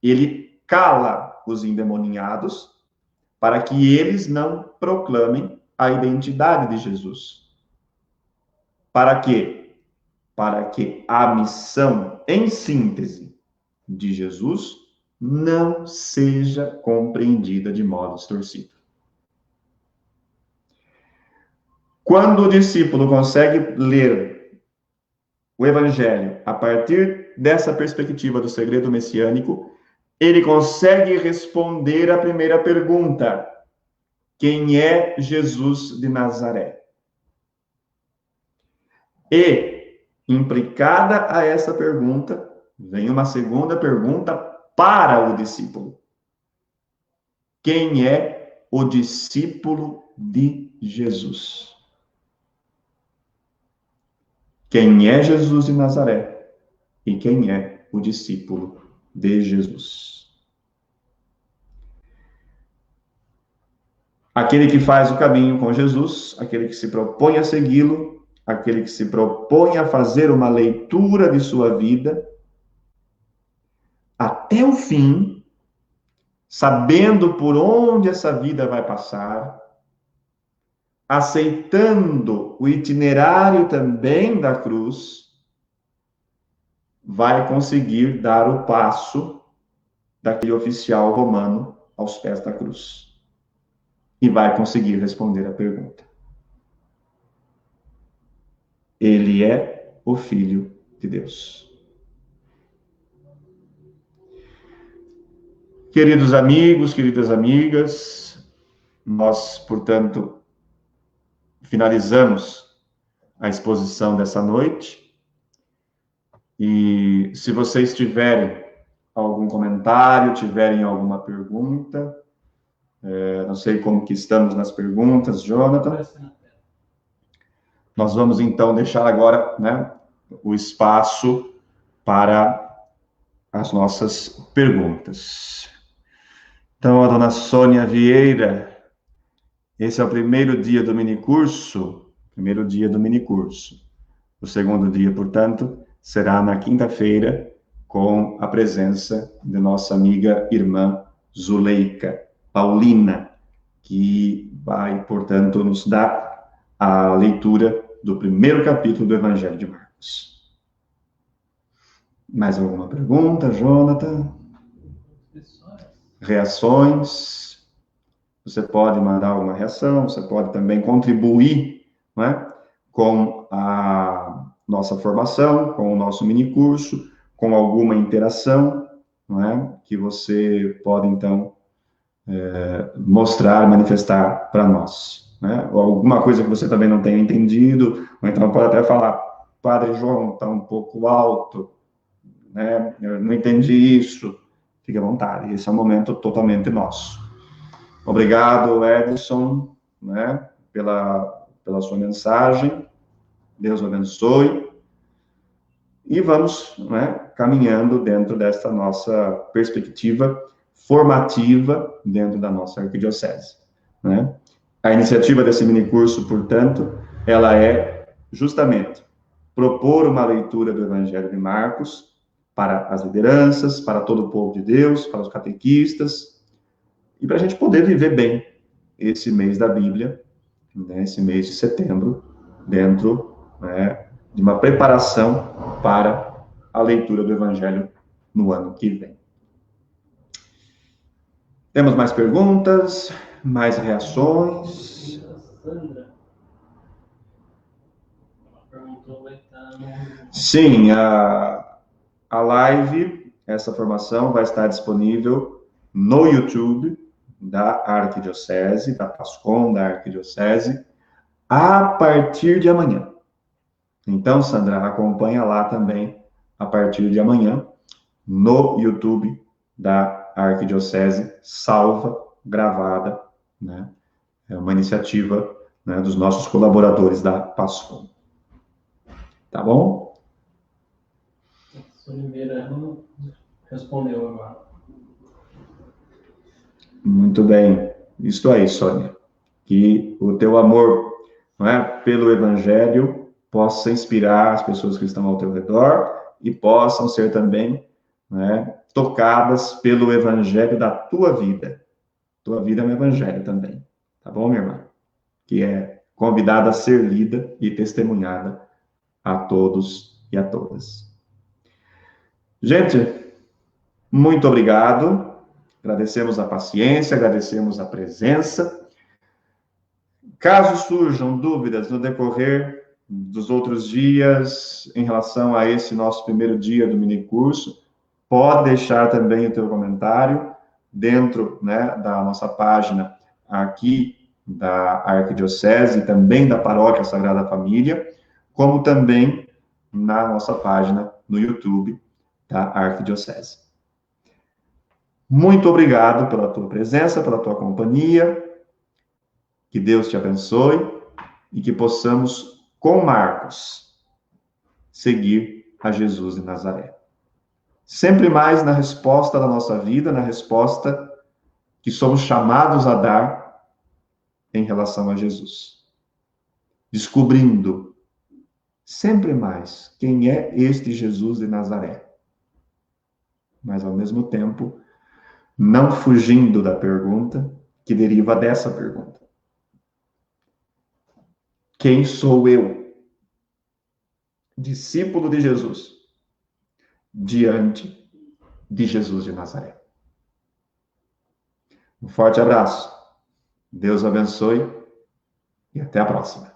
ele cala os endemoniados para que eles não proclamem a identidade de Jesus. Para quê? Para que a missão, em síntese, de Jesus não seja compreendida de modo distorcido. Quando o discípulo consegue ler o Evangelho a partir dessa perspectiva do segredo messiânico, ele consegue responder a primeira pergunta: quem é Jesus de Nazaré? E, implicada a essa pergunta, vem uma segunda pergunta para o discípulo: quem é o discípulo de Jesus? Quem é Jesus de Nazaré? E quem é o discípulo de Jesus? Aquele que faz o caminho com Jesus, aquele que se propõe a segui-lo, aquele que se propõe a fazer uma leitura de sua vida até o fim, sabendo por onde essa vida vai passar, aceitando o itinerário também da cruz, vai conseguir dar o passo daquele oficial romano aos pés da cruz. E vai conseguir responder a pergunta. Ele é o Filho de Deus. Queridos amigos, queridas amigas, nós, portanto, finalizamos a exposição dessa noite. E se vocês tiverem algum comentário, tiverem alguma pergunta, não sei como que estamos nas perguntas, Jonathan. Nós vamos, então, deixar agora, né, o espaço para as nossas perguntas. Então, a dona Sônia Vieira, esse é o primeiro dia do minicurso, O segundo dia, portanto, será na quinta-feira, com a presença de nossa amiga irmã Zuleika Paulina, que vai, portanto, nos dar a leitura do primeiro capítulo do Evangelho de Marcos. Mais alguma pergunta, Jonathan? Reações? Você pode mandar alguma reação, você pode também contribuir, não é, com a nossa formação, com o nosso minicurso, com alguma interação, não é, que você pode, então, mostrar, manifestar para nós, né? Ou alguma coisa que você também não tenha entendido, ou então pode até falar: Padre João, está um pouco alto, né? Eu não entendi isso. Fique à vontade, esse é um momento totalmente nosso. Obrigado, Edson, né, pela sua mensagem. Deus o abençoe. E vamos, né, caminhando dentro desta nossa perspectiva formativa dentro da nossa arquidiocese, né? A iniciativa desse minicurso, portanto, ela é justamente propor uma leitura do Evangelho de Marcos para as lideranças, para todo o povo de Deus, para os catequistas, e para a gente poder viver bem esse mês da Bíblia, né, esse mês de setembro, dentro, né, de uma preparação para a leitura do Evangelho no ano que vem. Temos mais perguntas, mais reações? Sim, a live, essa formação vai estar disponível no YouTube da Arquidiocese, da PASCOM da Arquidiocese, a partir de amanhã. Então, Sandra, acompanha lá também, a partir de amanhã, no YouTube da Arquidiocese, salva, gravada, né? É uma iniciativa, né, dos nossos colaboradores da PASCOM. Tá bom? Oliveira não respondeu agora. Muito bem. Isso aí, Sônia. Que o teu amor, não é, pelo Evangelho possa inspirar as pessoas que estão ao teu redor e possam ser também, né, tocadas pelo Evangelho da tua vida. Tua vida é um Evangelho também. Tá bom, minha irmã? Que é convidada a ser lida e testemunhada a todos e a todas. Gente, muito obrigado. Agradecemos a paciência, agradecemos a presença. Caso surjam dúvidas no decorrer dos outros dias em relação a esse nosso primeiro dia do minicurso, pode deixar também o teu comentário dentro, né, da nossa página aqui da Arquidiocese, também da Paróquia Sagrada Família, como também na nossa página no YouTube da Arquidiocese. Muito obrigado pela tua presença, pela tua companhia. Que Deus te abençoe e que possamos, com Marcos, seguir a Jesus de Nazaré. Sempre mais na resposta da nossa vida, na resposta que somos chamados a dar em relação a Jesus. Descobrindo sempre mais quem é este Jesus de Nazaré. Mas, ao mesmo tempo, não fugindo da pergunta que deriva dessa pergunta. Quem sou eu, discípulo de Jesus, diante de Jesus de Nazaré? Um forte abraço, Deus abençoe e até a próxima.